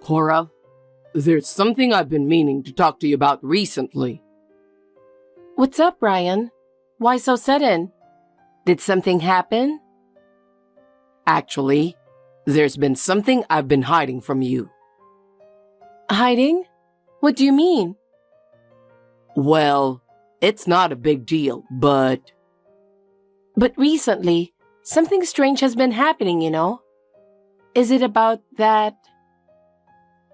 Cora, there's something I've been meaning to talk to you about recently. What's up, Ryan? Why so sudden? Did something happen? Actually, there's been something I've been hiding from you. Hiding? What do you mean? Well, it's not a big deal, but... But recently, something strange has been happening, you know? Is it about that?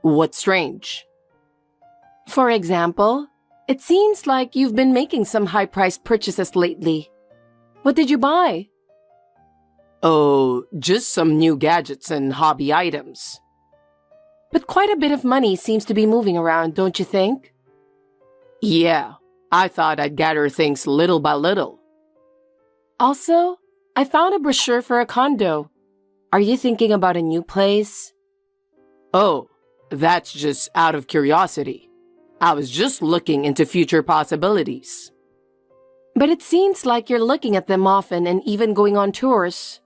What's strange? For example, it seems like you've been making some high-priced purchases lately. What did you buy? Oh, just some new gadgets and hobby items. But quite a bit of money seems to be moving around, don't you think? Yeah, I thought I'd gather things little by little. Also, I found a brochure for a condo. Are you thinking about a new place? Oh, that's just out of curiosity. I was just looking into future possibilities. But it seems like you're looking at them often and even going on tours.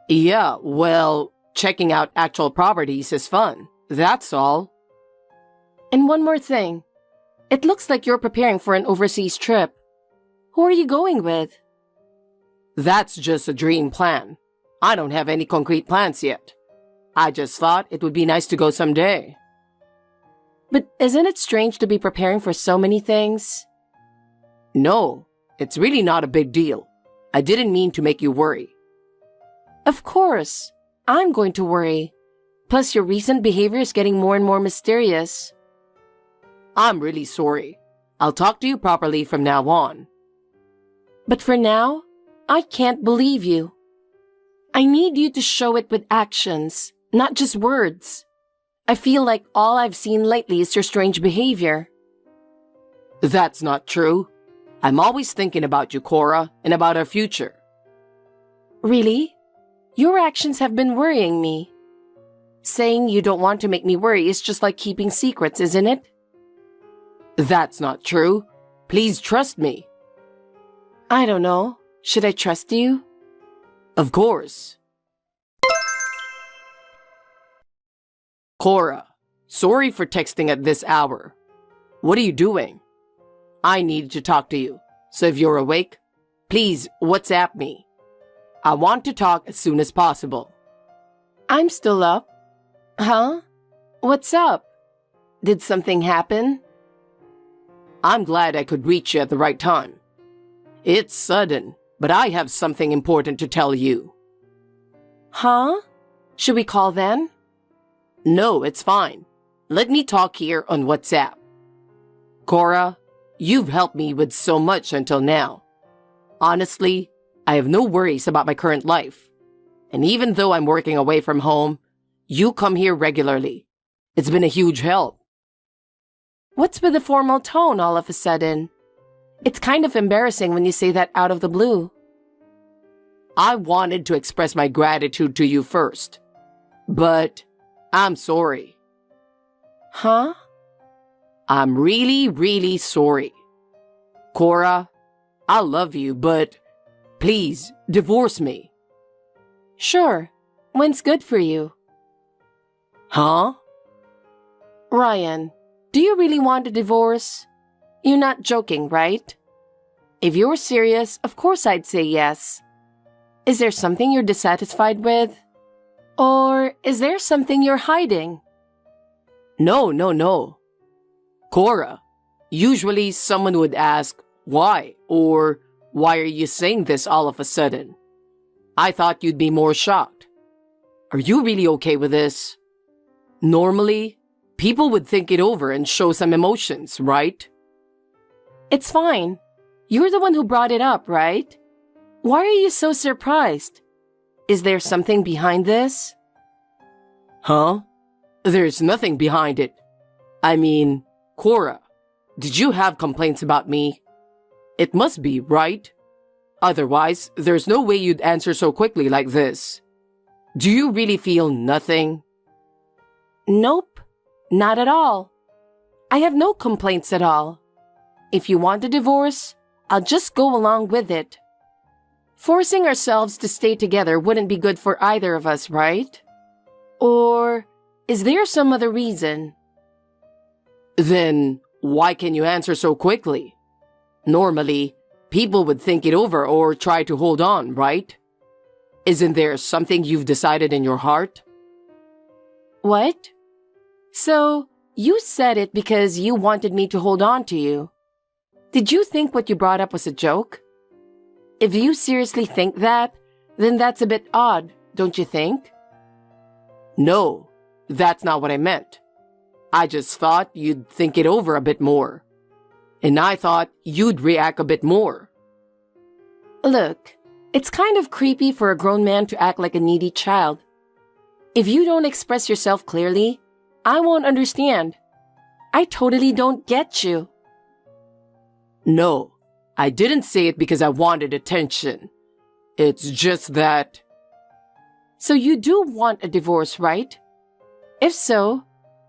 Yeah, well, checking out actual properties is fun. That's all. And one more thing. It looks like you're preparing for an overseas trip. Who are you going with? That's just a dream plan. I don't have any concrete plans yet. I just thought it would be nice to go someday. But isn't it strange to be preparing for so many things? No, it's really not a big deal. I didn't mean to make you worry. Of course. I'm going to worry. Plus, your recent behavior is getting more and more mysterious. I'm really sorry. I'll talk to you properly from now on. But for now, I can't believe you. I need you to show it with actions, not just words. I feel like all I've seen lately is your strange behavior. That's not true. I'm always thinking about you, Cora, and about our future. Really? Your actions have been worrying me. Saying you don't want to make me worry is just like keeping secrets, isn't it? That's not true. Please trust me. I don't know. Should I trust you? Of course. Cora, sorry for texting at this hour. What are you doing? I need to talk to you, so if you're awake, please WhatsApp me. I want to talk as soon as possible. I'm still up. Huh? What's up? Did something happen? I'm glad I could reach you at the right time. It's sudden, but I have something important to tell you. Huh? Should we call then? No, it's fine. Let me talk here on WhatsApp. Cora, you've helped me with so much until now. Honestly, I have no worries about my current life. And even though I'm working away from home, you come here regularly. It's been a huge help. What's with the formal tone all of a sudden? It's kind of embarrassing when you say that out of the blue. I wanted to express my gratitude to you first. But I'm sorry. Huh? I'm really, really sorry. Cora, I love you, but please divorce me. Sure. When's good for you? Huh? Ryan, do you really want a divorce? You're not joking, right? If you're serious, of course I'd say yes. Is there something you're dissatisfied with? Or is there something you're hiding? No. Cora, usually someone would ask, why? Or why are you saying this all of a sudden? I thought you'd be more shocked. Are you really okay with this? Normally, people would think it over and show some emotions, right? It's fine. You're the one who brought it up, right? Why are you so surprised? Is there something behind this? Huh? There's nothing behind it. I mean, Cora, did you have complaints about me? It must be, right? Otherwise, there's no way you'd answer so quickly like this. Do you really feel nothing? Nope, not at all. I have no complaints at all. If you want a divorce, I'll just go along with it. Forcing ourselves to stay together wouldn't be good for either of us, right? Or Is there some other reason? Then why can you answer so quickly? Normally, people would think it over or try to hold on, right? Isn't there something you've decided in your heart? What? So, you said it because you wanted me to hold on to you. Did you think what you brought up was a joke? If you seriously think that, then that's a bit odd, don't you think? No, that's not what I meant. I just thought you'd think it over a bit more. And I thought you'd react a bit more. Look, it's kind of creepy for a grown man to act like a needy child. If you don't express yourself clearly, I won't understand. I totally don't get you. No, I didn't say it because I wanted attention. It's just that... So you do want a divorce, right? If so,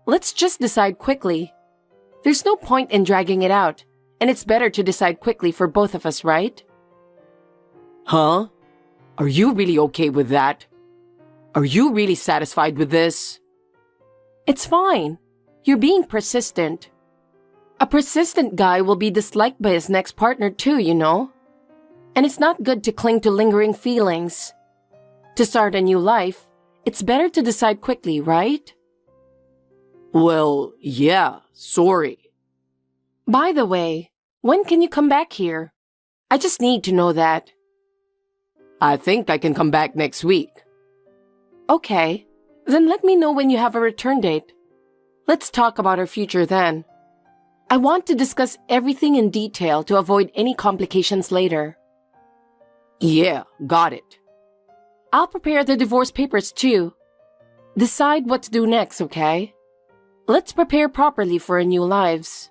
let's just decide quickly. There's no point in dragging it out, and it's better to decide quickly for both of us, right? Huh? Are you really okay with that? Are you really satisfied with this? It's fine. You're being persistent. A persistent guy will be disliked by his next partner too, you know? And it's not good to cling to lingering feelings. To start a new life, it's better to decide quickly, right? Well, yeah, sorry. By the way, when can you come back here? I just need to know that. I think I can come back next week. Okay, then let me know when you have a return date. Let's talk about our future then. I want to discuss everything in detail to avoid any complications later. Yeah, got it. I'll prepare the divorce papers too. Decide what to do next, okay? Let's prepare properly for our new lives.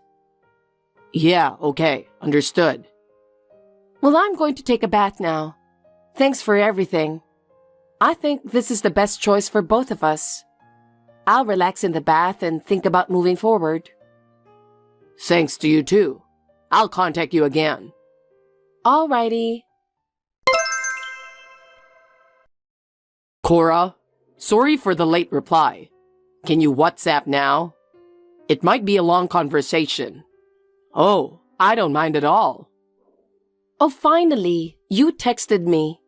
Yeah, okay, understood. Well, I'm going to take a bath now. Thanks for everything. I think this is the best choice for both of us. I'll relax in the bath and think about moving forward. Thanks to you too. I'll contact you again. Alrighty. Cora, sorry for the late reply. Can you WhatsApp now? It might be a long conversation. Oh, I don't mind at all. Oh, finally, you texted me.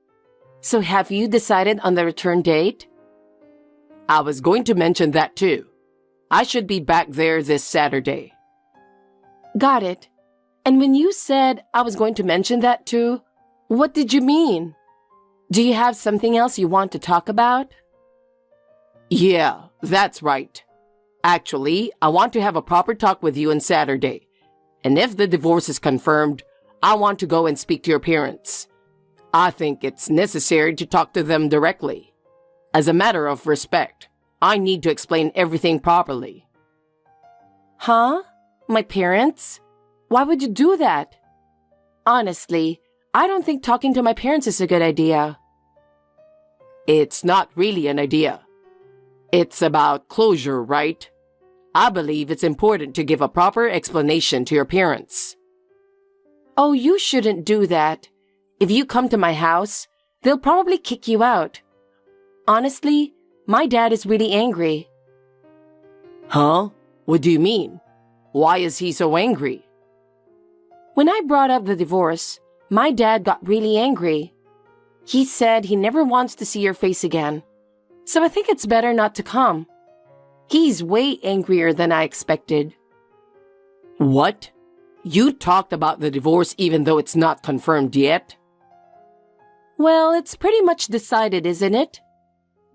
So have you decided on the return date? I was going to mention that too. I should be back there this Saturday. Got it. And when you said I was going to mention that too, what did you mean? Do you have something else you want to talk about? Yeah, that's right. Actually, I want to have a proper talk with you on Saturday. And if the divorce is confirmed, I want to go and speak to your parents. I think it's necessary to talk to them directly. As a matter of respect, I need to explain everything properly. Huh? My parents? Why would you do that? Honestly, I don't think talking to my parents is a good idea. It's not really an idea. It's about closure, right? I believe it's important to give a proper explanation to your parents. Oh, you shouldn't do that. If you come to my house, they'll probably kick you out. Honestly, my dad is really angry. Huh? What do you mean? Why is he so angry? When I brought up the divorce, my dad got really angry. He said he never wants to see your face again. So I think it's better not to come. He's way angrier than I expected. What? You talked about the divorce even though it's not confirmed yet? Well, it's pretty much decided, isn't it?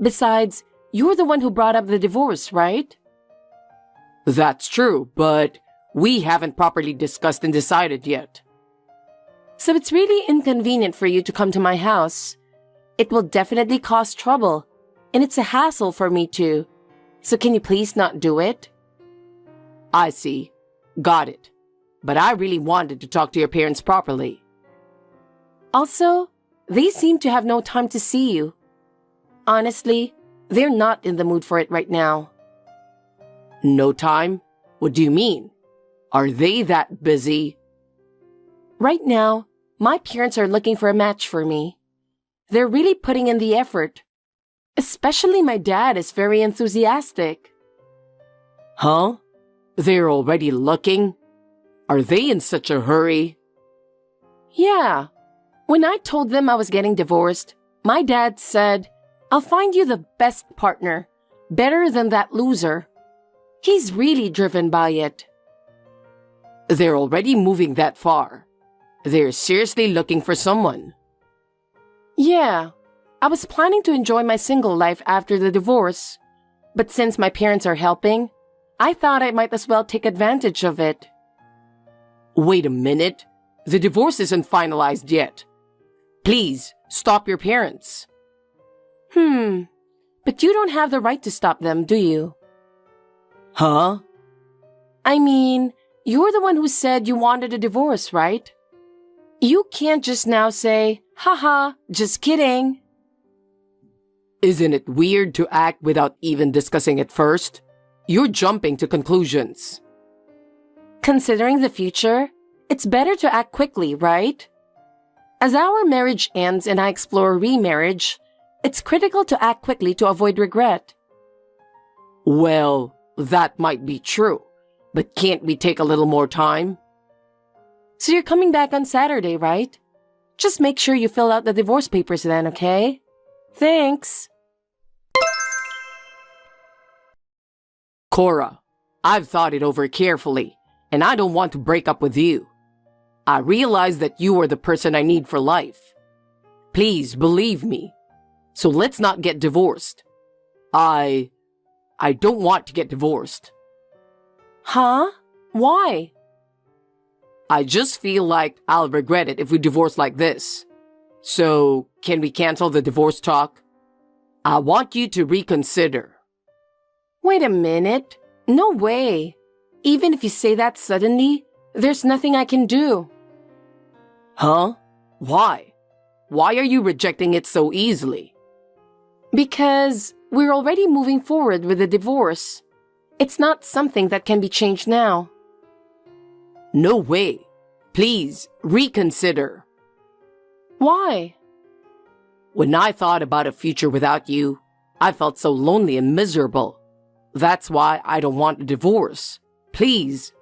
Besides, you're the one who brought up the divorce, right? That's true, but we haven't properly discussed and decided yet. So it's really inconvenient for you to come to my house. It will definitely cause trouble, and it's a hassle for me too. So can you please not do it? I see. Got it. But I really wanted to talk to your parents properly. Also, they seem to have no time to see you. Honestly, they're not in the mood for it right now. No time? What do you mean? Are they that busy? Right now, my parents are looking for a match for me. They're really putting in the effort. Especially my dad is very enthusiastic. Huh? They're already looking? Are they in such a hurry? Yeah. When I told them I was getting divorced, my dad said, I'll find you the best partner, better than that loser. He's really driven by it. They're already moving that far. They're seriously looking for someone. Yeah. I was planning to enjoy my single life after the divorce. But since my parents are helping, I thought I might as well take advantage of it. Wait a minute. The divorce isn't finalized yet. Please, stop your parents. But you don't have the right to stop them, do you? Huh? I mean, you're the one who said you wanted a divorce, right? You can't just now say, haha, just kidding. Isn't it weird to act without even discussing it first? You're jumping to conclusions. Considering the future, it's better to act quickly, right? As our marriage ends and I explore remarriage, it's critical to act quickly to avoid regret. Well, that might be true, but can't we take a little more time? So you're coming back on Saturday, right? Just make sure you fill out the divorce papers then, okay? Thanks. Cora, I've thought it over carefully, and I don't want to break up with you. I realize that you are the person I need for life. Please believe me. So let's not get divorced. I don't want to get divorced. Huh? Why? I just feel like I'll regret it if we divorce like this. So, can we cancel the divorce talk? I want you to reconsider. Wait a minute. No way. Even if you say that suddenly, there's nothing I can do. Huh? Why? Why are you rejecting it so easily? Because we're already moving forward with the divorce. It's not something that can be changed now. No way. Please, reconsider. Why? When I thought about a future without you, I felt so lonely and miserable. That's why I don't want a divorce. Please.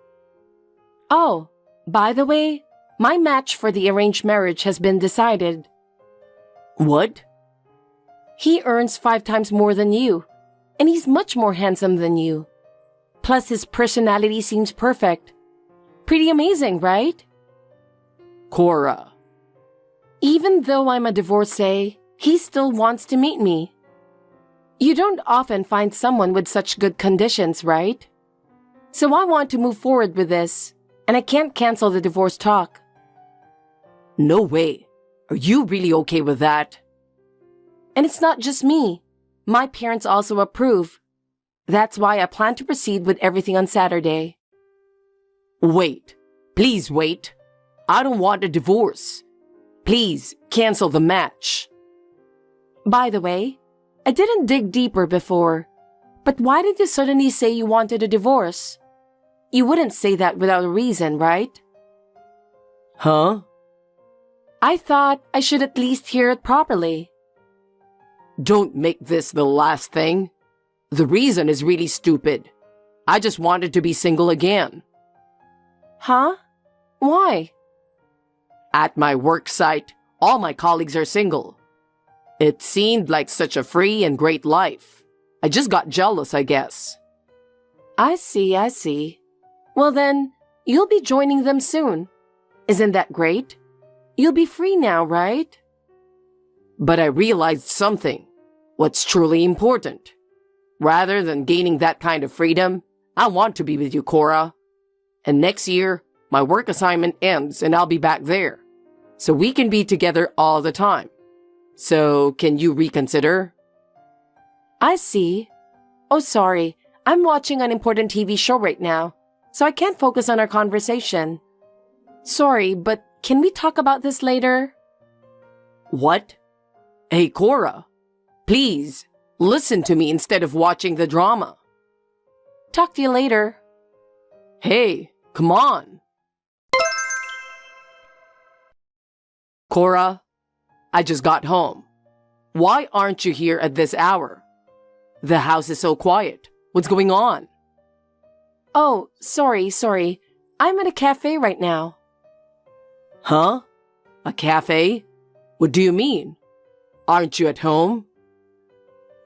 Oh, by the way, my match for the arranged marriage has been decided. What? He earns 5 times more than you, and he's much more handsome than you. Plus, his personality seems perfect. Pretty amazing, right? Cora. Even though I'm a divorcee, he still wants to meet me. You don't often find someone with such good conditions, right? So I want to move forward with this, and I can't cancel the divorce talk. No way. Are you really okay with that? And it's not just me. My parents also approve. That's why I plan to proceed with everything on Saturday. Wait. Please wait. I don't want a divorce. Please cancel the match. By the way, I didn't dig deeper before, but why did you suddenly say you wanted a divorce? You wouldn't say that without a reason, right? Huh? I thought I should at least hear it properly. Don't make this the last thing. The reason is really stupid. I just wanted to be single again. Huh? Why? At my work site, all my colleagues are single. It seemed like such a free and great life. I just got jealous, I guess. I see. Well then, you'll be joining them soon. Isn't that great? You'll be free now, right? But I realized something. What's truly important. Rather than gaining that kind of freedom, I want to be with you, Cora. And next year, my work assignment ends and I'll be back there. So we can be together all the time. So, can you reconsider? I see. Oh, sorry. I'm watching an important TV show right now, so I can't focus on our conversation. Sorry, but can we talk about this later? What? Hey, Cora. Please, listen to me instead of watching the drama. Talk to you later. Hey, come on. Cora, I just got home. Why aren't you here at this hour? The house is so quiet. What's going on? Oh, sorry. I'm at a cafe right now. Huh? A cafe? What do you mean? Aren't you at home?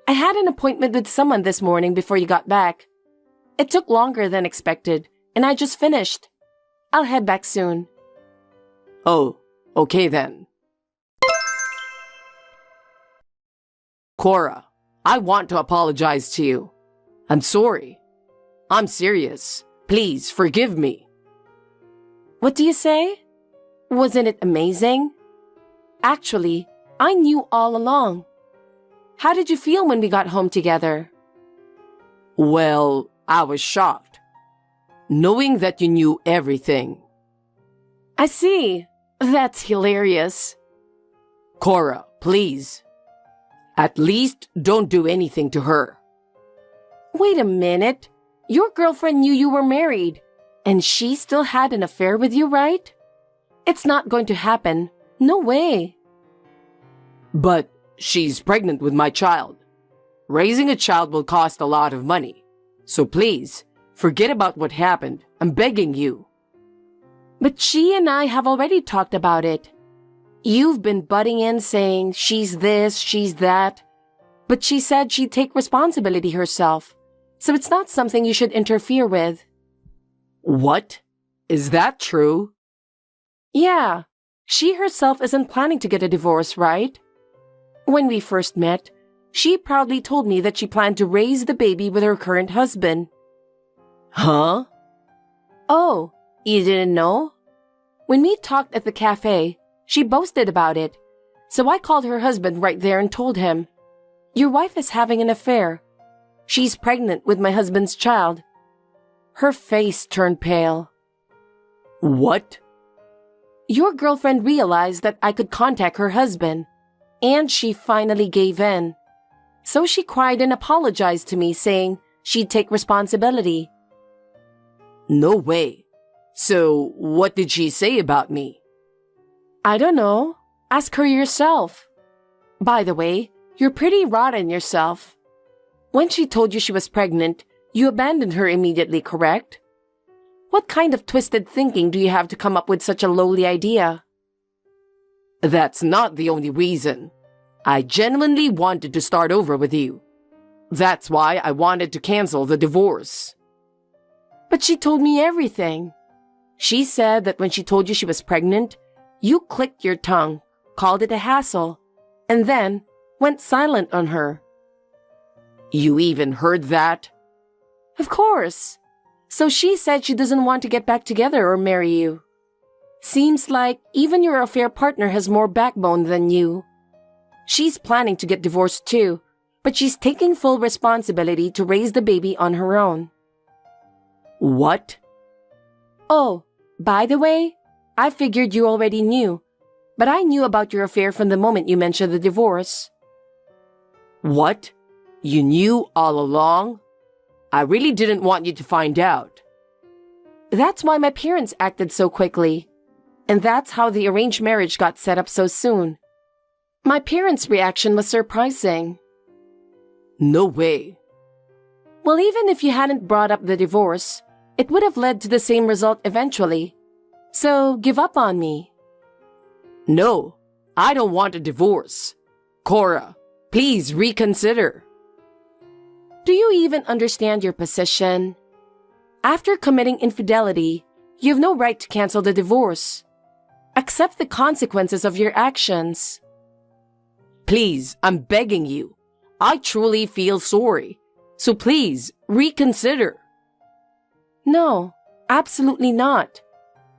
I had an appointment with someone this morning before you got back. It took longer than expected, and I just finished. I'll head back soon. Oh, okay then. Cora, I want to apologize to you. I'm sorry. I'm serious. Please forgive me. What do you say? Wasn't it amazing? Actually, I knew all along. How did you feel when we got home together? Well, I was shocked, knowing that you knew everything. I see. That's hilarious. Cora, please. At least don't do anything to her. Wait a minute. Your girlfriend knew you were married, and she still had an affair with you, right? It's not going to happen. No way. But she's pregnant with my child. Raising a child will cost a lot of money. So please, forget about what happened. I'm begging you. But she and I have already talked about it. You've been butting in saying she's this, she's that. But she said she'd take responsibility herself. So it's not something you should interfere with. What? Is that true? Yeah. She herself isn't planning to get a divorce, right? When we first met, she proudly told me that she planned to raise the baby with her current husband. Huh? Oh, you didn't know? When we talked at the cafe, she boasted about it. So I called her husband right there and told him, "Your wife is having an affair. She's pregnant with my husband's child." Her face turned pale. What? Your girlfriend realized that I could contact her husband, and she finally gave in. So she cried and apologized to me, saying she'd take responsibility. No way. So, what did she say about me? I don't know. Ask her yourself. By the way, you're pretty rotten yourself. When she told you she was pregnant, you abandoned her immediately, correct? What kind of twisted thinking do you have to come up with such a lowly idea? That's not the only reason. I genuinely wanted to start over with you. That's why I wanted to cancel the divorce. But she told me everything. She said that when she told you she was pregnant, you clicked your tongue, called it a hassle, and then went silent on her. You even heard that? Of course. So she said she doesn't want to get back together or marry you. Seems like even your affair partner has more backbone than you. She's planning to get divorced too, but she's taking full responsibility to raise the baby on her own. What? Oh, by the way, I figured you already knew, but I knew about your affair from the moment you mentioned the divorce. What? You knew all along? I really didn't want you to find out. That's why my parents acted so quickly. And that's how the arranged marriage got set up so soon. My parents' reaction was surprising. No way. Well, even if you hadn't brought up the divorce, it would have led to the same result eventually. So give up on me. No, I don't want a divorce. Cora, please reconsider. Do you even understand your position? After committing infidelity, you have no right to cancel the divorce. Accept the consequences of your actions. Please, I'm begging you. I truly feel sorry. So please, reconsider. No, absolutely not.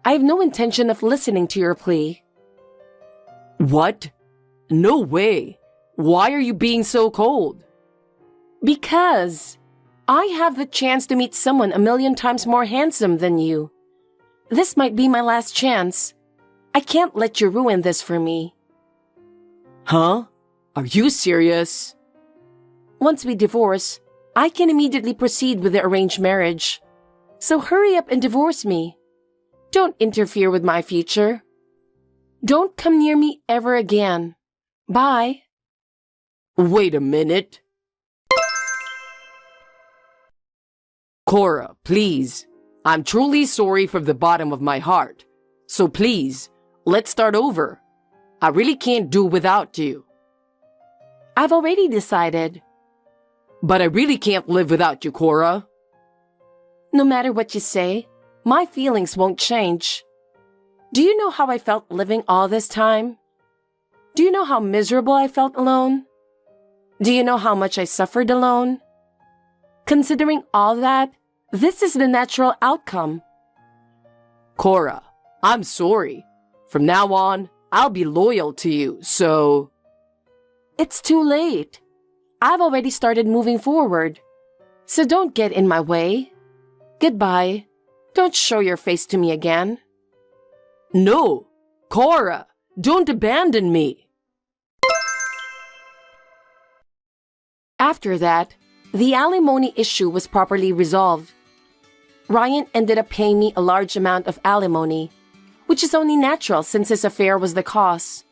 I have no intention of listening to your plea. What? No way. Why are you being so cold? Because I have the chance to meet someone 1,000,000 times more handsome than you. This might be my last chance. I can't let you ruin this for me. Huh? Are you serious? Once we divorce, I can immediately proceed with the arranged marriage. So hurry up and divorce me. Don't interfere with my future. Don't come near me ever again. Bye. Wait a minute. Cora, please. I'm truly sorry from the bottom of my heart. So please, let's start over. I really can't do without you. I've already decided. But I really can't live without you, Cora. No matter what you say, my feelings won't change. Do you know how I felt living all this time? Do you know how miserable I felt alone? Do you know how much I suffered alone? Considering all that, this is the natural outcome. Cora, I'm sorry. From now on, I'll be loyal to you, so... It's too late. I've already started moving forward. So don't get in my way. Goodbye. Don't show your face to me again. No! Cora, don't abandon me! After that, the alimony issue was properly resolved. Ryan ended up paying me a large amount of alimony, which is only natural since his affair was the cause.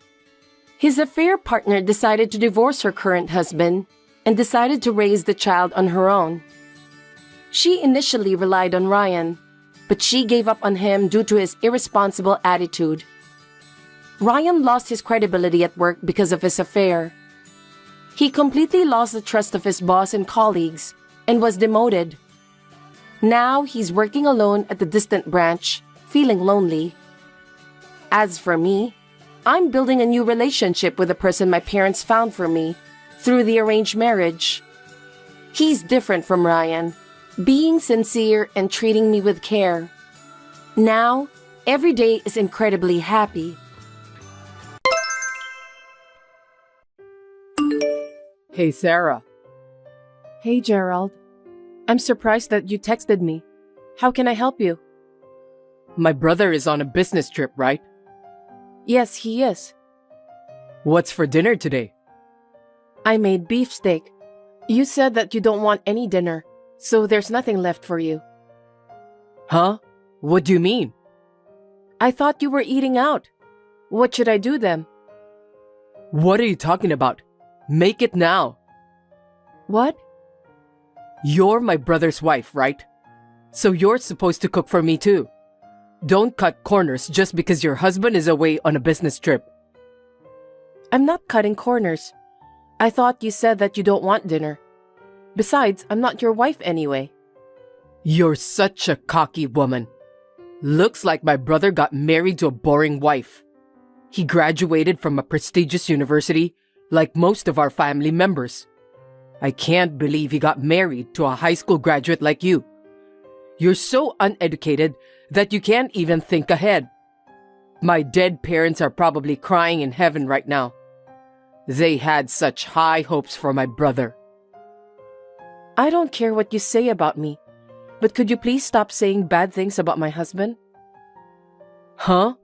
His affair partner decided to divorce her current husband and decided to raise the child on her own. She initially relied on Ryan, but she gave up on him due to his irresponsible attitude. Ryan lost his credibility at work because of his affair. He completely lost the trust of his boss and colleagues and was demoted. Now he's working alone at the distant branch, feeling lonely. As for me, I'm building a new relationship with the person my parents found for me through the arranged marriage. He's different from Ryan, being sincere and treating me with care. Now, every day is incredibly happy. Hey, Sarah. Hey, Gerald. I'm surprised that you texted me. How can I help you? My brother is on a business trip, right? Yes, he is. What's for dinner today? I made beefsteak. You said that you don't want any dinner, so there's nothing left for you. Huh? What do you mean? I thought you were eating out. What should I do then? What are you talking about? Make it now. What? You're my brother's wife, right? So you're supposed to cook for me too. Don't cut corners just because your husband is away on a business trip. I'm not cutting corners. I thought you said that you don't want dinner. Besides, I'm not your wife anyway. You're such a cocky woman. Looks like my brother got married to a boring wife. He graduated from a prestigious university, like most of our family members. I can't believe he got married to a high school graduate like you. You're so uneducated that you can't even think ahead. My dead parents are probably crying in heaven right now. They had such high hopes for my brother. I don't care what you say about me, but could you please stop saying bad things about my husband? Huh?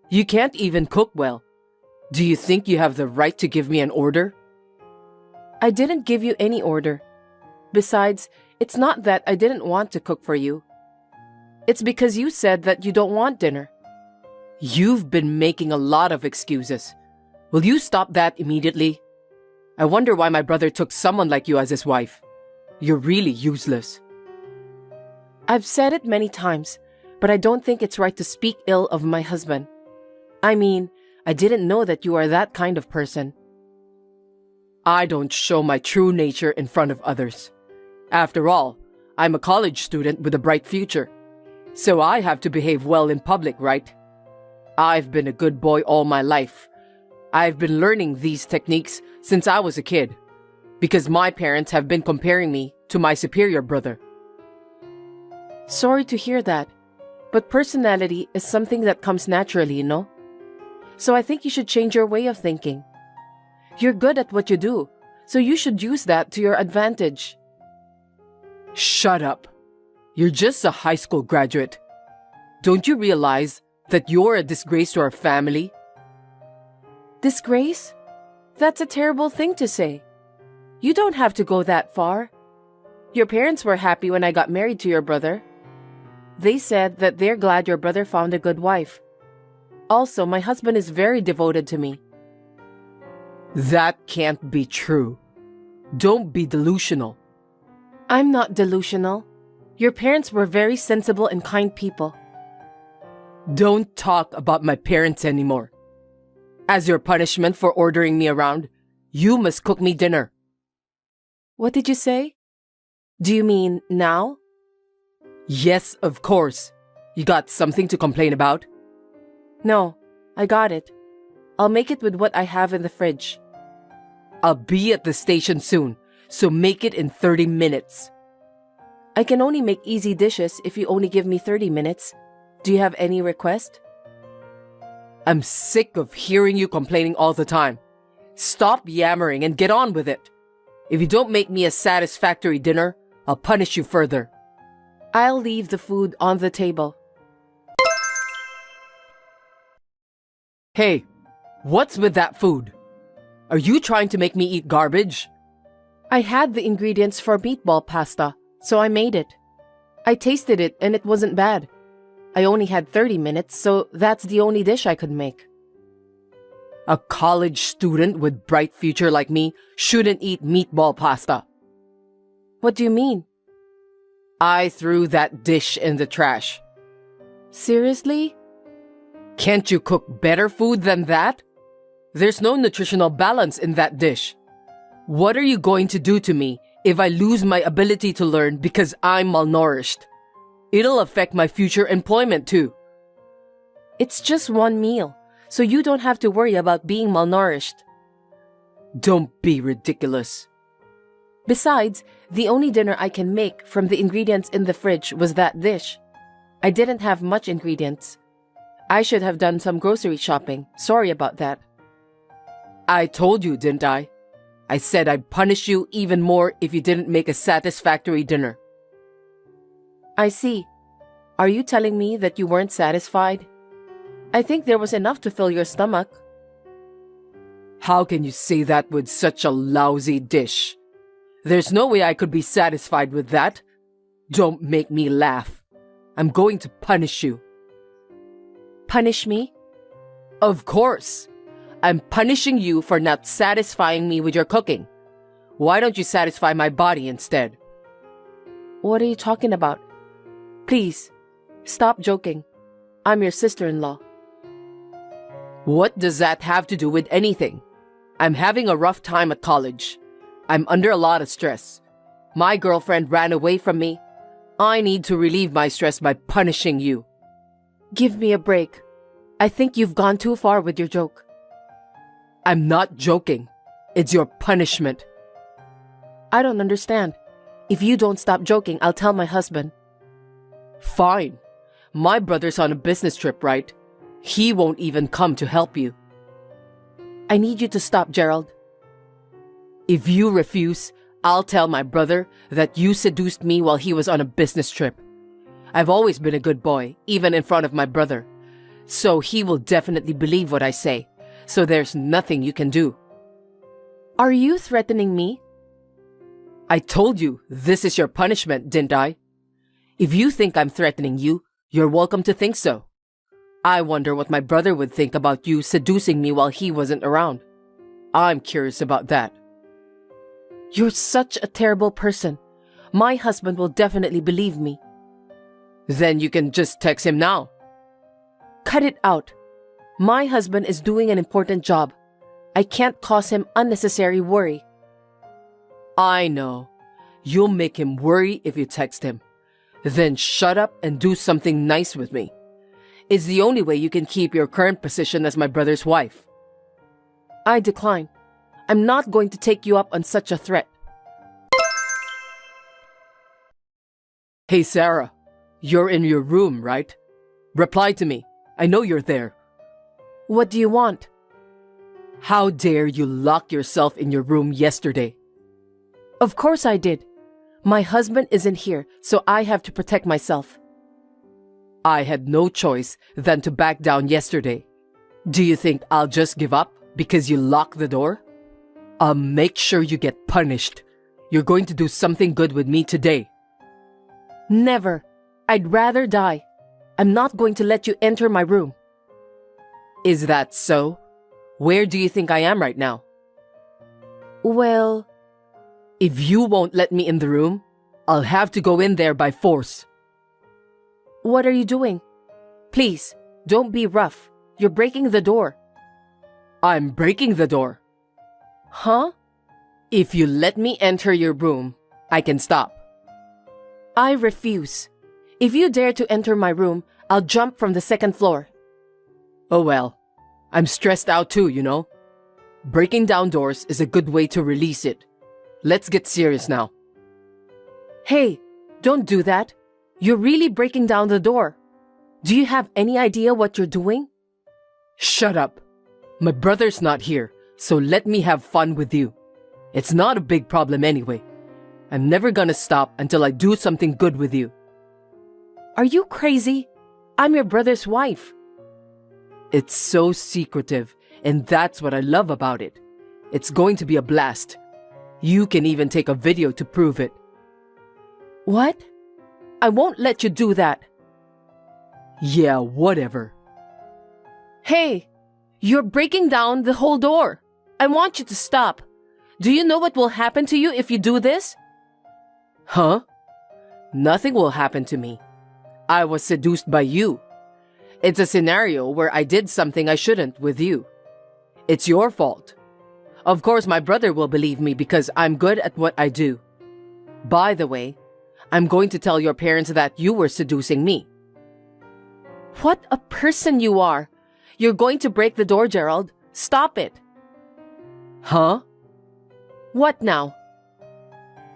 You can't even cook well. Do you think you have the right to give me an order? I didn't give you any order. Besides, it's not that I didn't want to cook for you. It's because you said that you don't want dinner. You've been making a lot of excuses. Will you stop that immediately? I wonder why my brother took someone like you as his wife. You're really useless. I've said it many times, but I don't think it's right to speak ill of my husband. I mean, I didn't know that you are that kind of person. I don't show my true nature in front of others. After all, I'm a college student with a bright future. So I have to behave well in public, right? I've been a good boy all my life. I've been learning these techniques since I was a kid, because my parents have been comparing me to my superior brother. Sorry to hear that, but personality is something that comes naturally, you know? So I think you should change your way of thinking. You're good at what you do, so you should use that to your advantage. Shut up. You're just a high school graduate. Don't you realize that you're a disgrace to our family? Disgrace? That's a terrible thing to say. You don't have to go that far. Your parents were happy when I got married to your brother. They said that they're glad your brother found a good wife. Also, my husband is very devoted to me. That can't be true. Don't be delusional. I'm not delusional. Your parents were very sensible and kind people. Don't talk about my parents anymore. As your punishment for ordering me around, you must cook me dinner. What did you say? Do you mean now? Yes, of course. You got something to complain about? No, I got it. I'll make it with what I have in the fridge. I'll be at the station soon, so make it in 30 minutes. I can only make easy dishes if you only give me 30 minutes. Do you have any request? I'm sick of hearing you complaining all the time. Stop yammering and get on with it. If you don't make me a satisfactory dinner, I'll punish you further. I'll leave the food on the table. Hey, what's with that food? Are you trying to make me eat garbage? I had the ingredients for meatball pasta, so I made it. I tasted it and it wasn't bad. I only had 30 minutes, so that's the only dish I could make. A college student with bright future like me shouldn't eat meatball pasta. What do you mean? I threw that dish in the trash. Seriously? Can't you cook better food than that? There's no nutritional balance in that dish. What are you going to do to me if I lose my ability to learn because I'm malnourished? It'll affect my future employment too. It's just one meal, so you don't have to worry about being malnourished. Don't be ridiculous. Besides, the only dinner I can make from the ingredients in the fridge was that dish. I didn't have much ingredients. I should have done some grocery shopping. Sorry about that. I told you, didn't I? I said I'd punish you even more if you didn't make a satisfactory dinner. I see. Are you telling me that you weren't satisfied? I think there was enough to fill your stomach. How can you say that with such a lousy dish? There's no way I could be satisfied with that. Don't make me laugh. I'm going to punish you. Punish me? Of course. I'm punishing you for not satisfying me with your cooking. Why don't you satisfy my body instead? What are you talking about? Please, stop joking. I'm your sister-in-law. What does that have to do with anything? I'm having a rough time at college. I'm under a lot of stress. My girlfriend ran away from me. I need to relieve my stress by punishing you. Give me a break. I think you've gone too far with your joke. I'm not joking. It's your punishment. I don't understand. If you don't stop joking, I'll tell my husband. Fine. My brother's on a business trip, right? He won't even come to help you. I need you to stop, Gerald. If you refuse, I'll tell my brother that you seduced me while he was on a business trip. I've always been a good boy, even in front of my brother. So he will definitely believe what I say. So there's nothing you can do. Are you threatening me? I told you this is your punishment, didn't I? If you think I'm threatening you, you're welcome to think so. I wonder what my brother would think about you seducing me while he wasn't around. I'm curious about that. You're such a terrible person. My husband will definitely believe me. Then you can just text him now. Cut it out. My husband is doing an important job. I can't cause him unnecessary worry. I know. You'll make him worry if you text him. Then shut up and do something nice with me. It's the only way you can keep your current position as my brother's wife. I decline. I'm not going to take you up on such a threat. Hey Sarah, you're in your room, right? Reply to me. I know you're there. What do you want? How dare you lock yourself in your room yesterday? Of course I did. My husband isn't here, so I have to protect myself. I had no choice than to back down yesterday. Do you think I'll just give up because you locked the door? I'll make sure you get punished. You're going to do something good with me today. Never. I'd rather die. I'm not going to let you enter my room. Is that so? Where do you think I am right now? Well, if you won't let me in the room, I'll have to go in there by force. What are you doing? Please, don't be rough. You're breaking the door. I'm breaking the door. Huh? If you let me enter your room, I can stop. I refuse. If you dare to enter my room, I'll jump from the second floor. Oh well, I'm stressed out too, you know. Breaking down doors is a good way to release it. Let's get serious now. Hey, don't do that. You're really breaking down the door. Do you have any idea what you're doing? Shut up. My brother's not here, so let me have fun with you. It's not a big problem anyway. I'm never gonna stop until I do something good with you. Are you crazy? I'm your brother's wife. It's so secretive, and that's what I love about it. It's going to be a blast. You can even take a video to prove it. What? I won't let you do that. Yeah, whatever. Hey, you're breaking down the whole door. I want you to stop. Do you know what will happen to you if you do this? Huh? Nothing will happen to me. I was seduced by you. It's a scenario where I did something I shouldn't with you. It's your fault. Of course, my brother will believe me because I'm good at what I do. By the way, I'm going to tell your parents that you were seducing me. What a person you are. You're going to break the door, Gerald. Stop it. Huh? What now?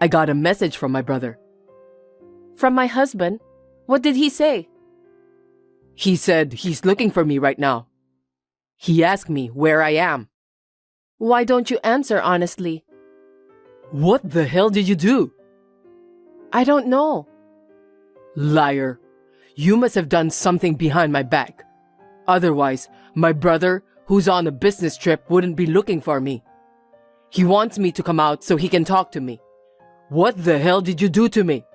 I got a message from my brother. From my husband? What did he say? He said he's looking for me right now. He asked me where I am. Why don't you answer honestly? What the hell did you do? I don't know. Liar. You must have done something behind my back. Otherwise, my brother, who's on a business trip, wouldn't be looking for me. He wants me to come out so he can talk to me. What the hell did you do to me?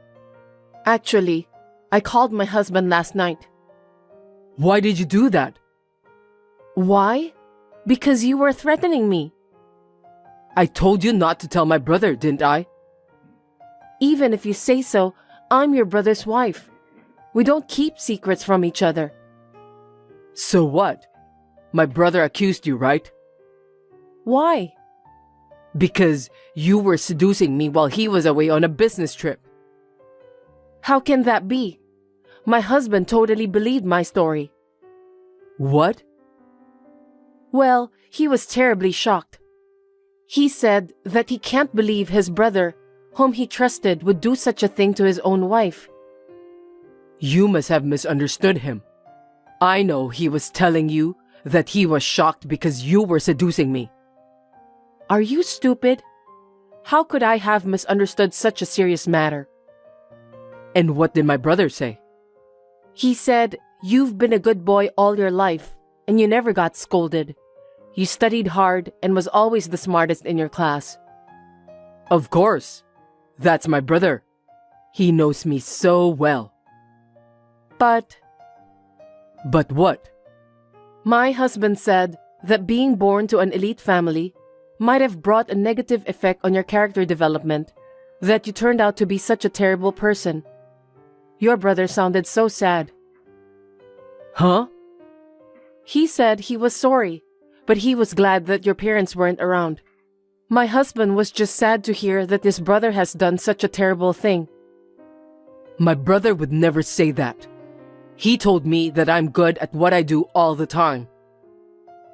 Actually, I called my husband last night. Why did you do that? Why? Because you were threatening me. I told you not to tell my brother, didn't I? Even if you say so, I'm your brother's wife. We don't keep secrets from each other. So what? My brother accused you, right? Why? Because you were seducing me while he was away on a business trip. How can that be? My husband totally believed my story. What? Well, he was terribly shocked. He said that he can't believe his brother, whom he trusted, would do such a thing to his own wife. You must have misunderstood him. I know he was telling you that he was shocked because you were seducing me. Are you stupid? How could I have misunderstood such a serious matter? And what did my brother say? He said, you've been a good boy all your life, and you never got scolded. You studied hard and was always the smartest in your class. Of course. That's my brother. He knows me so well. But what? My husband said that being born to an elite family might have brought a negative effect on your character development, that you turned out to be such a terrible person. Your brother sounded so sad. Huh? He said he was sorry, but he was glad that your parents weren't around. My husband was just sad to hear that his brother has done such a terrible thing. My brother would never say that. He told me that I'm good at what I do all the time.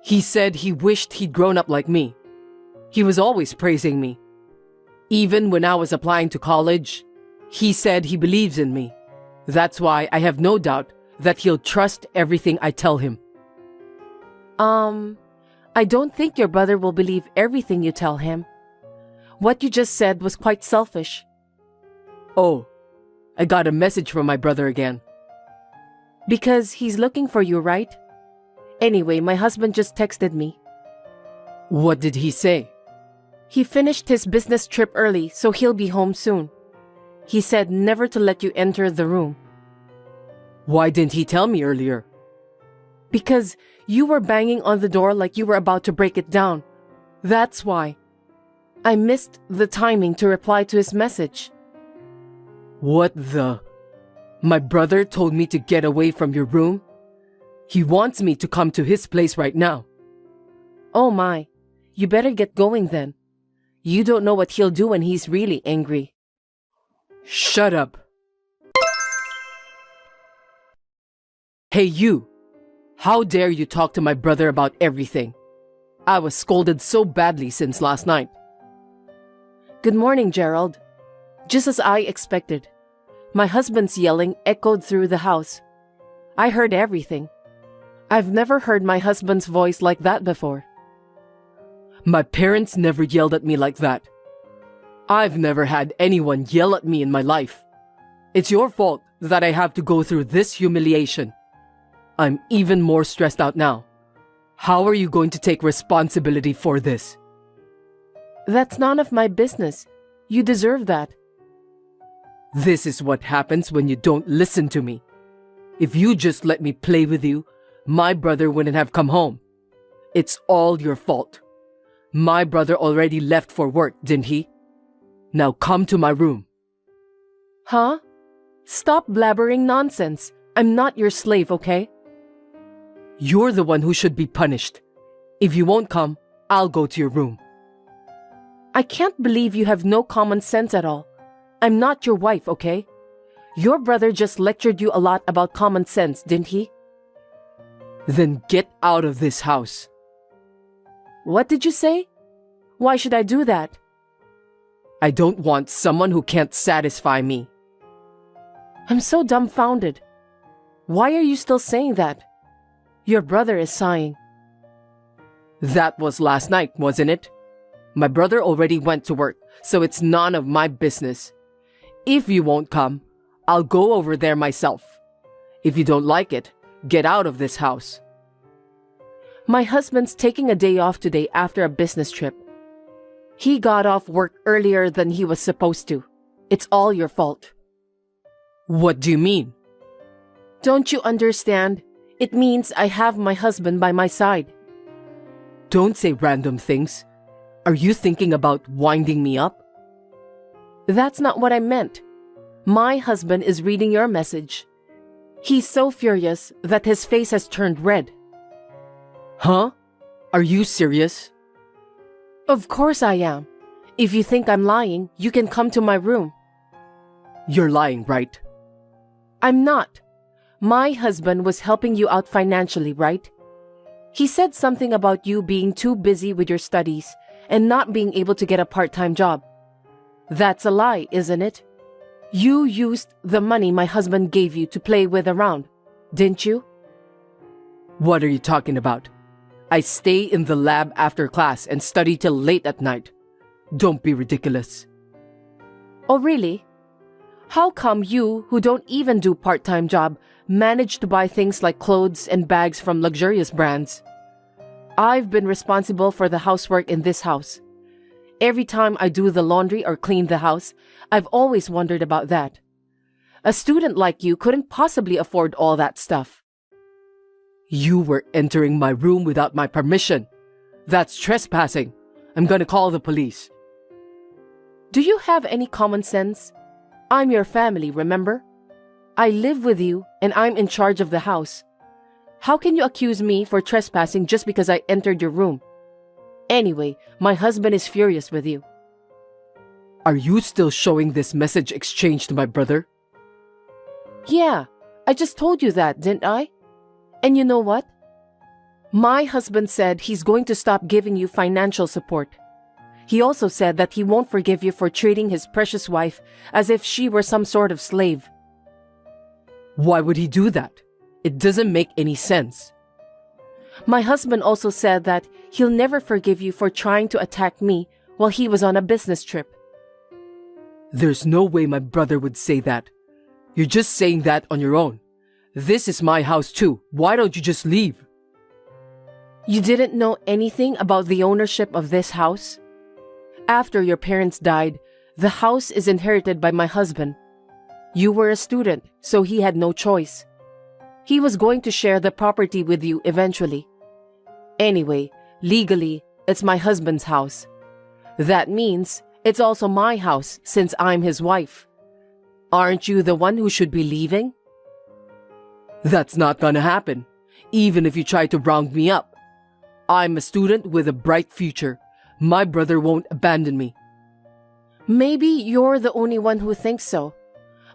He said he wished he'd grown up like me. He was always praising me. Even when I was applying to college, he said he believes in me. That's why I have no doubt that he'll trust everything I tell him. I don't think your brother will believe everything you tell him. What you just said was quite selfish. Oh, I got a message from my brother again. Because he's looking for you, right? Anyway, my husband just texted me. What did he say? He finished his business trip early, so he'll be home soon. He said never to let you enter the room. Why didn't he tell me earlier? Because you were banging on the door like you were about to break it down. That's why. I missed the timing to reply to his message. What the? My brother told me to get away from your room? He wants me to come to his place right now. Oh my, you better get going then. You don't know what he'll do when he's really angry. Shut up. Hey you! How dare you talk to my brother about everything? I was scolded so badly since last night. Good morning, Gerald. Just as I expected. My husband's yelling echoed through the house. I heard everything. I've never heard my husband's voice like that before. My parents never yelled at me like that. I've never had anyone yell at me in my life. It's your fault that I have to go through this humiliation. I'm even more stressed out now. How are you going to take responsibility for this? That's none of my business. You deserve that. This is what happens when you don't listen to me. If you just let me play with you, my brother wouldn't have come home. It's all your fault. My brother already left for work, didn't he? Now come to my room. Huh? Stop blabbering nonsense. I'm not your slave, okay? You're the one who should be punished. If you won't come, I'll go to your room. I can't believe you have no common sense at all. I'm not your wife, okay? Your brother just lectured you a lot about common sense, didn't he? Then get out of this house. What did you say? Why should I do that? I don't want someone who can't satisfy me. I'm so dumbfounded. Why are you still saying that? Your brother is sighing. That was last night, wasn't it? My brother already went to work, so it's none of my business. If you won't come, I'll go over there myself. If you don't like it, get out of this house. My husband's taking a day off today after a business trip. He got off work earlier than he was supposed to. It's all your fault. What do you mean? Don't you understand? It means I have my husband by my side. Don't say random things. Are you thinking about winding me up? That's not what I meant. My husband is reading your message. He's so furious that his face has turned red. Huh? Are you serious? Of course I am. If you think I'm lying, you can come to my room. You're lying, right? I'm not. My husband was helping you out financially, right? He said something about you being too busy with your studies and not being able to get a part-time job. That's a lie, isn't it? You used the money my husband gave you to play with around, didn't you? What are you talking about? I stay in the lab after class and study till late at night. Don't be ridiculous. Oh, really? How come you, who don't even do part-time job, manage to buy things like clothes and bags from luxurious brands? I've been responsible for the housework in this house. Every time I do the laundry or clean the house, I've always wondered about that. A student like you couldn't possibly afford all that stuff. You were entering my room without my permission. That's trespassing. I'm gonna call the police. Do you have any common sense? I'm your family, remember? I live with you and I'm in charge of the house. How can you accuse me for trespassing just because I entered your room? Anyway, my husband is furious with you. Are you still showing this message exchange to my brother? Yeah, I just told you that, didn't I? And you know what? My husband said he's going to stop giving you financial support. He also said that he won't forgive you for treating his precious wife as if she were some sort of slave. Why would he do that? It doesn't make any sense. My husband also said that he'll never forgive you for trying to attack me while he was on a business trip. There's no way my brother would say that. You're just saying that on your own. This is my house too. Why don't you just leave? You didn't know anything about the ownership of this house? After your parents died, the house is inherited by my husband. You were a student, so he had no choice. He was going to share the property with you eventually. Anyway, legally, it's my husband's house. That means it's also my house since I'm his wife. Aren't you the one who should be leaving? That's not gonna happen, even if you try to round me up. I'm a student with a bright future. My brother won't abandon me. Maybe you're the only one who thinks so.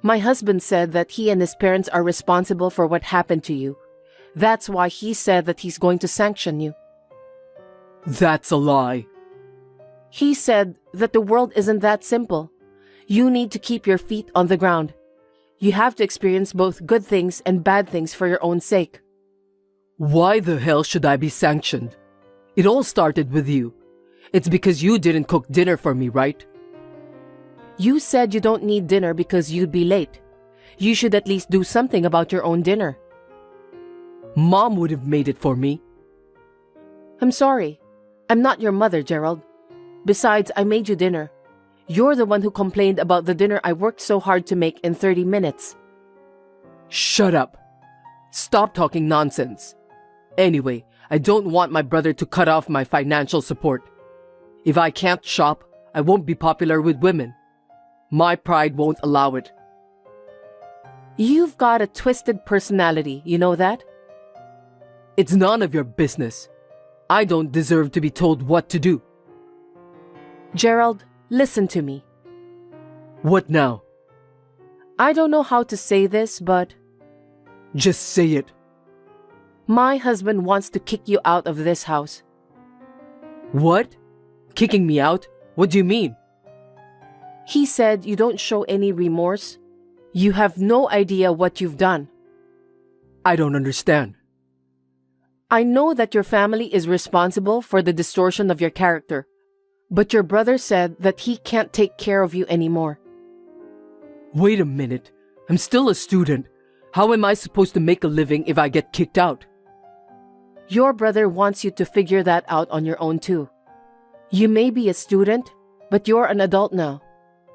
My husband said that he and his parents are responsible for what happened to you. That's why he said that he's going to sanction you. That's a lie. He said that the world isn't that simple. You need to keep your feet on the ground. You have to experience both good things and bad things for your own sake. Why the hell should I be sanctioned? It all started with you. It's because you didn't cook dinner for me, right? You said you don't need dinner because you'd be late. You should at least do something about your own dinner. Mom would have made it for me. I'm sorry. I'm not your mother, Gerald. Besides, I made you dinner. You're the one who complained about the dinner I worked so hard to make in 30 minutes. Shut up. Stop talking nonsense. Anyway, I don't want my brother to cut off my financial support. If I can't shop, I won't be popular with women. My pride won't allow it. You've got a twisted personality, you know that? It's none of your business. I don't deserve to be told what to do. Gerald, listen to me. What now? I don't know how to say this, but... Just say it. My husband wants to kick you out of this house. What? Kicking me out? What do you mean? He said you don't show any remorse. You have no idea what you've done. I don't understand. I know that your family is responsible for the distortion of your character, but your brother said that he can't take care of you anymore. Wait a minute. I'm still a student. How am I supposed to make a living if I get kicked out? Your brother wants you to figure that out on your own too. You may be a student, but you're an adult now.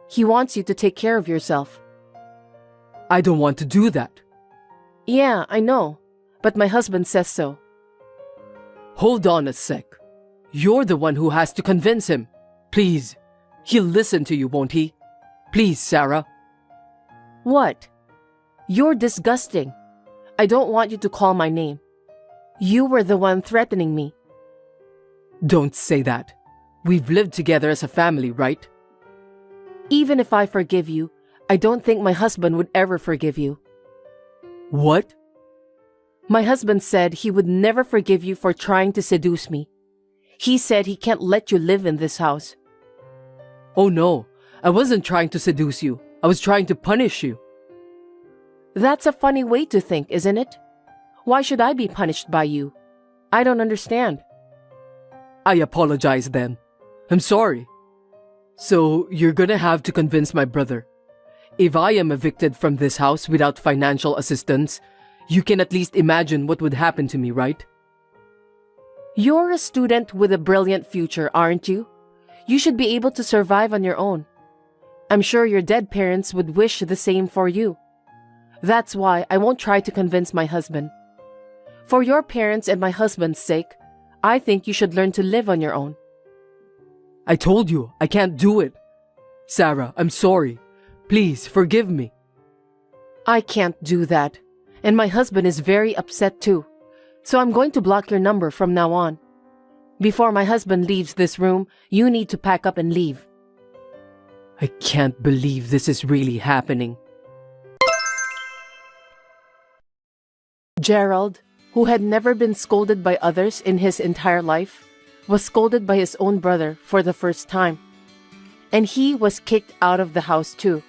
He wants you to take care of yourself. I don't want to do that. Yeah, I know, but my husband says so. Hold on a sec. You're the one who has to convince him. Please. He'll listen to you, won't he? Please, Sarah. What? You're disgusting. I don't want you to call my name. You were the one threatening me. Don't say that. We've lived together as a family, right? Even if I forgive you, I don't think my husband would ever forgive you. What? My husband said he would never forgive you for trying to seduce me. He said he can't let you live in this house. Oh no, I wasn't trying to seduce you. I was trying to punish you. That's a funny way to think, isn't it? Why should I be punished by you? I don't understand. I apologize then. I'm sorry. So, you're gonna have to convince my brother. If I am evicted from this house without financial assistance, you can at least imagine what would happen to me, right? You're a student with a brilliant future, aren't you? You should be able to survive on your own. I'm sure your dead parents would wish the same for you. That's why I won't try to convince my husband. For your parents and my husband's sake, I think you should learn to live on your own. I told you, I can't do it. Sarah, I'm sorry. Please, forgive me. I can't do that. And my husband is very upset too. So I'm going to block your number from now on. Before my husband leaves this room, you need to pack up and leave. I can't believe this is really happening. Gerald, who had never been scolded by others in his entire life, was scolded by his own brother for the first time. And he was kicked out of the house too.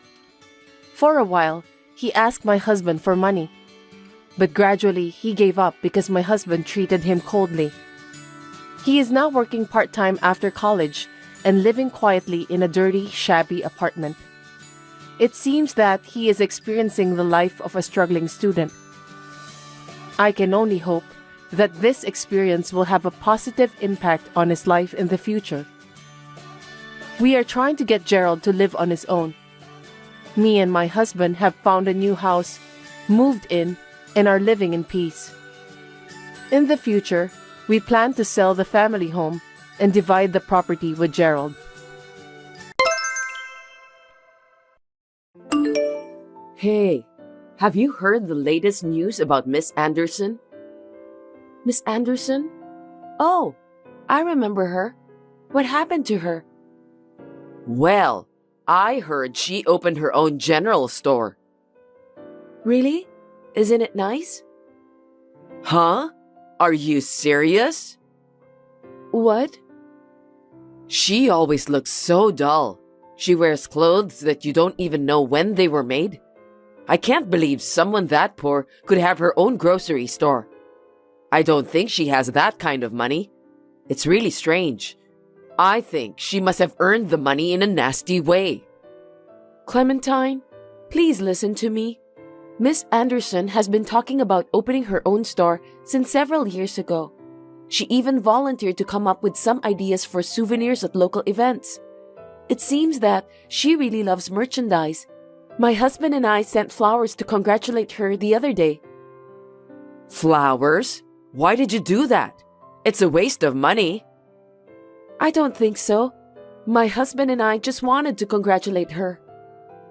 For a while, he asked my husband for money. But gradually, he gave up because my husband treated him coldly. He is now working part-time after college and living quietly in a dirty, shabby apartment. It seems that he is experiencing the life of a struggling student. I can only hope that this experience will have a positive impact on his life in the future. We are trying to get Gerald to live on his own. Me and my husband have found a new house, moved in, and are living in peace. In the future, we plan to sell the family home and divide the property with Gerald. Hey, have you heard the latest news about Miss Anderson? Miss Anderson? Oh, I remember her. What happened to her? Well, I heard she opened her own general store. Really? Isn't it nice? Huh? Are you serious? What? She always looks so dull. She wears clothes that you don't even know when they were made. I can't believe someone that poor could have her own grocery store. I don't think she has that kind of money. It's really strange. I think she must have earned the money in a nasty way. Clementine, please listen to me. Miss Anderson has been talking about opening her own store since several years ago. She even volunteered to come up with some ideas for souvenirs at local events. It seems that she really loves merchandise. My husband and I sent flowers to congratulate her the other day. Flowers? Why did you do that? It's a waste of money. I don't think so. My husband and I just wanted to congratulate her.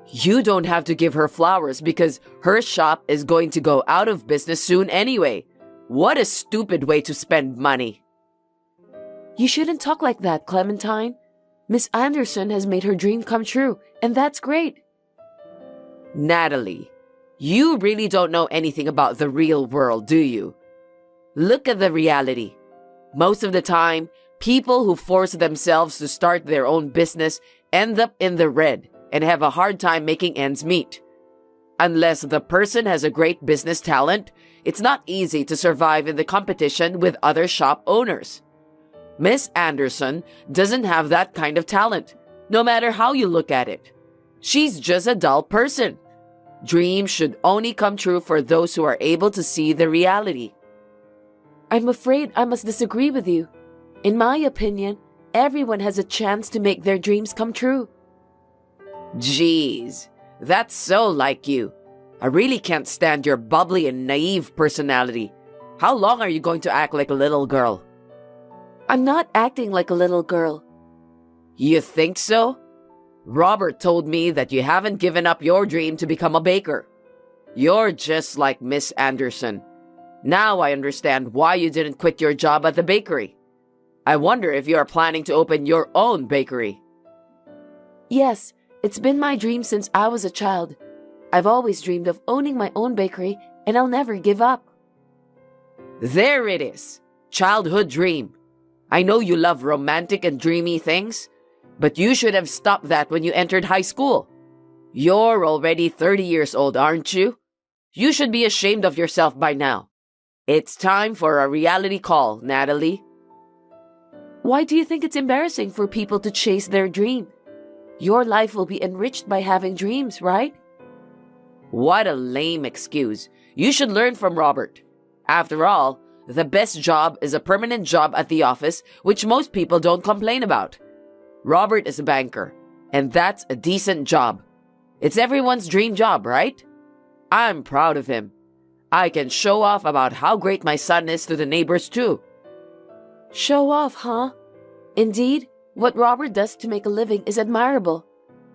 You don't have to give her flowers because her shop is going to go out of business soon anyway. What a stupid way to spend money. You shouldn't talk like that, Clementine. Miss Anderson has made her dream come true, and that's great. Natalie, you really don't know anything about the real world, do you? Look at the reality. Most of the time, people who force themselves to start their own business end up in the red and have a hard time making ends meet. Unless the person has a great business talent, it's not easy to survive in the competition with other shop owners. Miss Anderson doesn't have that kind of talent, no matter how you look at it. She's just a dull person. Dreams should only come true for those who are able to see the reality. I'm afraid I must disagree with you. In my opinion, everyone has a chance to make their dreams come true. Jeez, that's so like you. I really can't stand your bubbly and naive personality. How long are you going to act like a little girl? I'm not acting like a little girl. You think so? Robert told me that you haven't given up your dream to become a baker. You're just like Miss Anderson. Now I understand why you didn't quit your job at the bakery. I wonder if you are planning to open your own bakery. Yes, it's been my dream since I was a child. I've always dreamed of owning my own bakery, and I'll never give up. There it is. Childhood dream. I know you love romantic and dreamy things, but you should have stopped that when you entered high school. You're already 30 years old, aren't you? You should be ashamed of yourself by now. It's time for a reality call, Natalie. Why do you think it's embarrassing for people to chase their dream? Your life will be enriched by having dreams, right? What a lame excuse. You should learn from Robert. After all, the best job is a permanent job at the office, which most people don't complain about. Robert is a banker, and that's a decent job. It's everyone's dream job, right? I'm proud of him. I can show off about how great my son is to the neighbors too. Show off, huh? Indeed, what Robert does to make a living is admirable.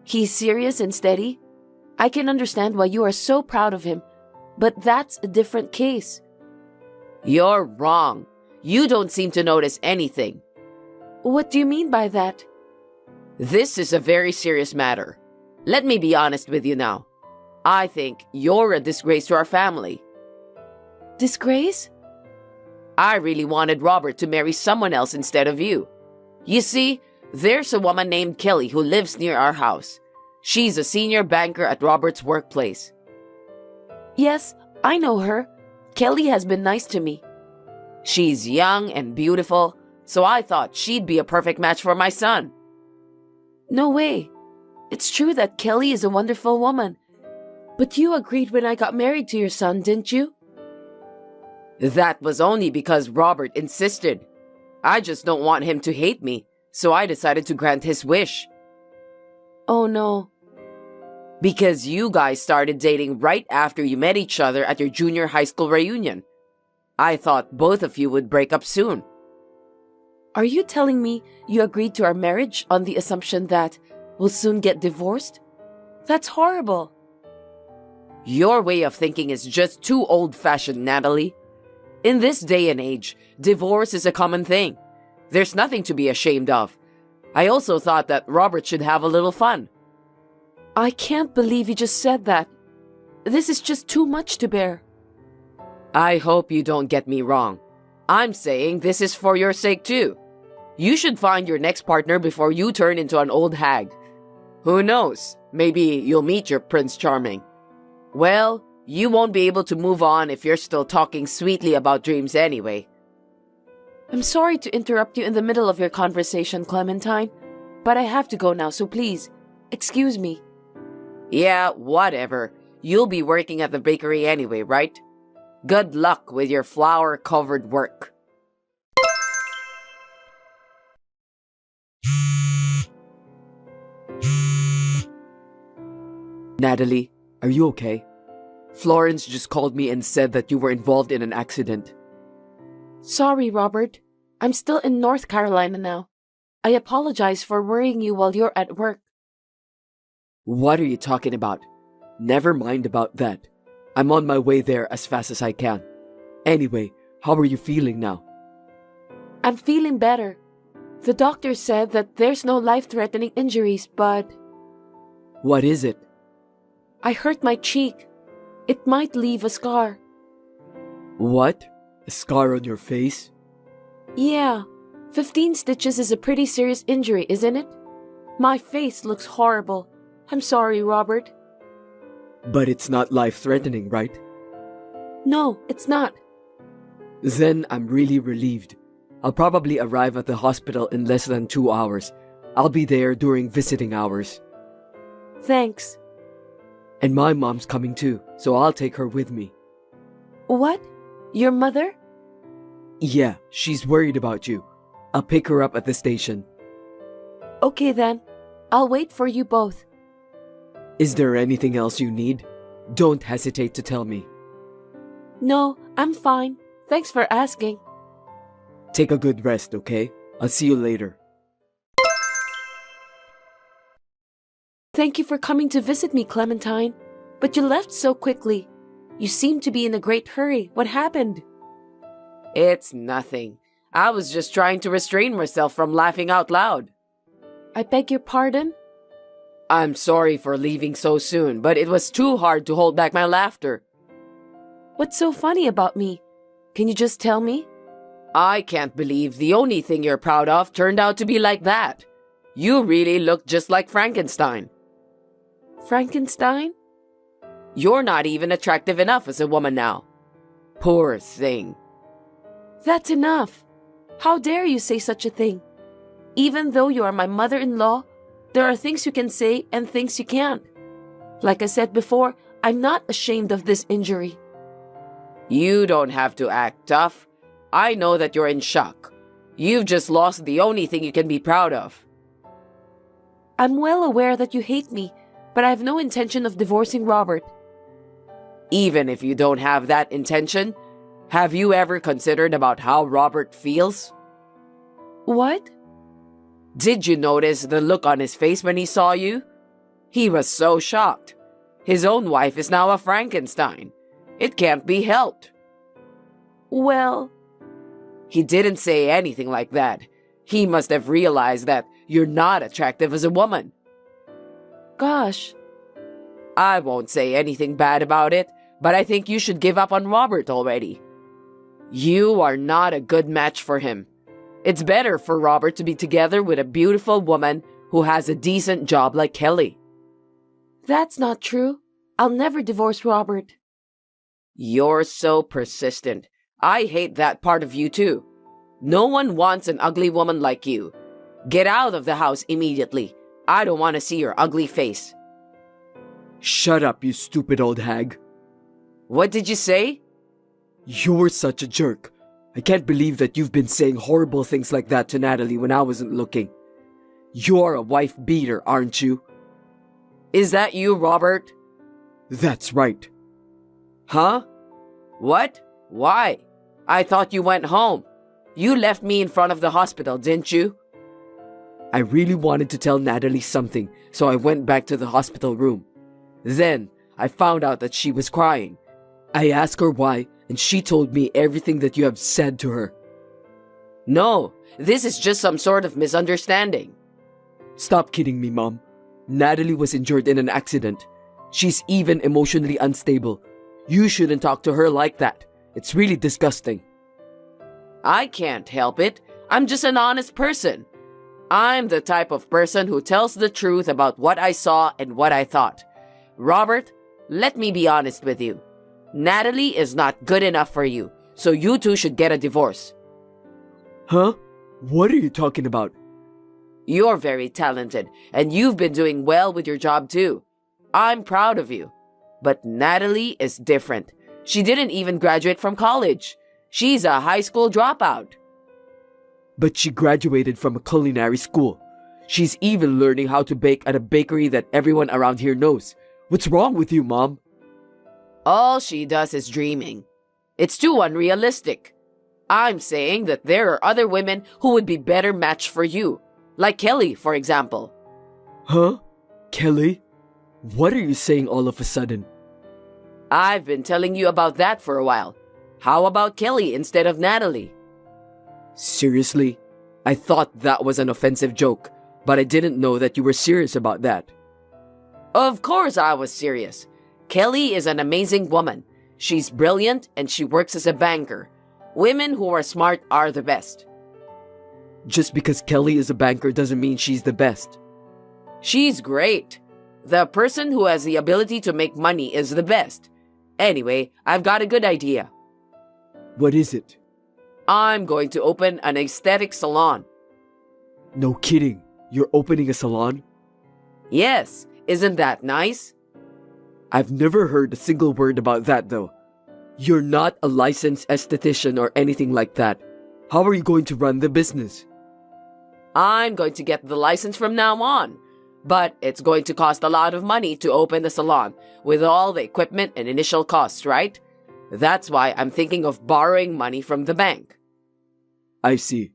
He's serious and steady. I can understand why you are so proud of him, but that's a different case. You're wrong. You don't seem to notice anything. What do you mean by that? This is a very serious matter. Let me be honest with you now. I think you're a disgrace to our family. Disgrace? I really wanted Robert to marry someone else instead of you. You see, there's a woman named Kelly who lives near our house. She's a senior banker at Robert's workplace. Yes, I know her. Kelly has been nice to me. She's young and beautiful, so I thought she'd be a perfect match for my son. No way. It's true that Kelly is a wonderful woman. But you agreed when I got married to your son, didn't you? That was only because Robert insisted. I just don't want him to hate me, so I decided to grant his wish. Oh no. Because you guys started dating right after you met each other at your junior high school reunion. I thought both of you would break up soon. Are you telling me you agreed to our marriage on the assumption that we'll soon get divorced? That's horrible. Your way of thinking is just too old-fashioned, Natalie. In this day and age, divorce is a common thing. There's nothing to be ashamed of. I also thought that Robert should have a little fun. I can't believe you just said that. This is just too much to bear. I hope you don't get me wrong. I'm saying this is for your sake too. You should find your next partner before you turn into an old hag. Who knows? Maybe you'll meet your Prince Charming. Well, you won't be able to move on if you're still talking sweetly about dreams anyway. I'm sorry to interrupt you in the middle of your conversation, Clementine, but I have to go now, so please, excuse me. Yeah, whatever. You'll be working at the bakery anyway, right? Good luck with your flour-covered work. Natalie, are you okay? Florence just called me and said that you were involved in an accident. Sorry, Robert. I'm still in North Carolina now. I apologize for worrying you while you're at work. What are you talking about? Never mind about that. I'm on my way there as fast as I can. Anyway, how are you feeling now? I'm feeling better. The doctor said that there's no life-threatening injuries, but... What is it? I hurt my cheek. It might leave a scar. What? A scar on your face? Yeah. 15 stitches is a pretty serious injury, isn't it? My face looks horrible. I'm sorry, Robert. But it's not life-threatening, right? No, it's not. Then I'm really relieved. I'll probably arrive at the hospital in less than 2 hours. I'll be there during visiting hours. Thanks. And my mom's coming too, so I'll take her with me. What? Your mother? Yeah, she's worried about you. I'll pick her up at the station. Okay then. I'll wait for you both. Is there anything else you need? Don't hesitate to tell me. No, I'm fine. Thanks for asking. Take a good rest, okay? I'll see you later. Thank you for coming to visit me, Clementine. But you left so quickly. You seem to be in a great hurry. What happened? It's nothing. I was just trying to restrain myself from laughing out loud. I beg your pardon? I'm sorry for leaving so soon, but it was too hard to hold back my laughter. What's so funny about me? Can you just tell me? I can't believe the only thing you're proud of turned out to be like that. You really look just like Frankenstein. Frankenstein? You're not even attractive enough as a woman now. Poor thing. That's enough. How dare you say such a thing? Even though you are my mother-in-law, there are things you can say and things you can't. Like I said before, I'm not ashamed of this injury. You don't have to act tough. I know that you're in shock. You've just lost the only thing you can be proud of. I'm well aware that you hate me, but I have no intention of divorcing Robert. Even if you don't have that intention, have you ever considered about how Robert feels? What? Did you notice the look on his face when he saw you? He was so shocked. His own wife is now a Frankenstein. It can't be helped. Well... He didn't say anything like that. He must have realized that you're not attractive as a woman. Gosh. I won't say anything bad about it, but I think you should give up on Robert already. You are not a good match for him. It's better for Robert to be together with a beautiful woman who has a decent job like Kelly. That's not true. I'll never divorce Robert. You're so persistent. I hate that part of you too. No one wants an ugly woman like you. Get out of the house immediately. I don't want to see your ugly face. Shut up, you stupid old hag. What did you say? You're such a jerk. I can't believe that you've been saying horrible things like that to Natalie when I wasn't looking. You're a wife beater, aren't you? Is that you, Robert? That's right. Huh? What? Why? I thought you went home. You left me in front of the hospital, didn't you? I really wanted to tell Natalie something, so I went back to the hospital room. Then, I found out that she was crying. I asked her why, and she told me everything that you have said to her. No, this is just some sort of misunderstanding. Stop kidding me, Mom. Natalie was injured in an accident. She's even emotionally unstable. You shouldn't talk to her like that. It's really disgusting. I can't help it. I'm just an honest person. I'm the type of person who tells the truth about what I saw and what I thought. Robert, let me be honest with you. Natalie is not good enough for you, so you two should get a divorce. Huh? What are you talking about? You're very talented, and you've been doing well with your job too. I'm proud of you. But Natalie is different. She didn't even graduate from college. She's a high school dropout. But she graduated from a culinary school. She's even learning how to bake at a bakery that everyone around here knows. What's wrong with you, Mom? All she does is dreaming. It's too unrealistic. I'm saying that there are other women who would be better matched for you. Like Kelly, for example. Huh? Kelly? What are you saying all of a sudden? I've been telling you about that for a while. How about Kelly instead of Natalie? Seriously? I thought that was an offensive joke, but I didn't know that you were serious about that. Of course I was serious. Kelly is an amazing woman. She's brilliant and she works as a banker. Women who are smart are the best. Just because Kelly is a banker doesn't mean she's the best. She's great. The person who has the ability to make money is the best. Anyway, I've got a good idea. What is it? I'm going to open an aesthetic salon. No kidding. You're opening a salon? Yes, isn't that nice? I've never heard a single word about that though. You're not a licensed esthetician or anything like that. How are you going to run the business? I'm going to get the license from now on. But it's going to cost a lot of money to open the salon with all the equipment and initial costs, right? That's why I'm thinking of borrowing money from the bank. I see.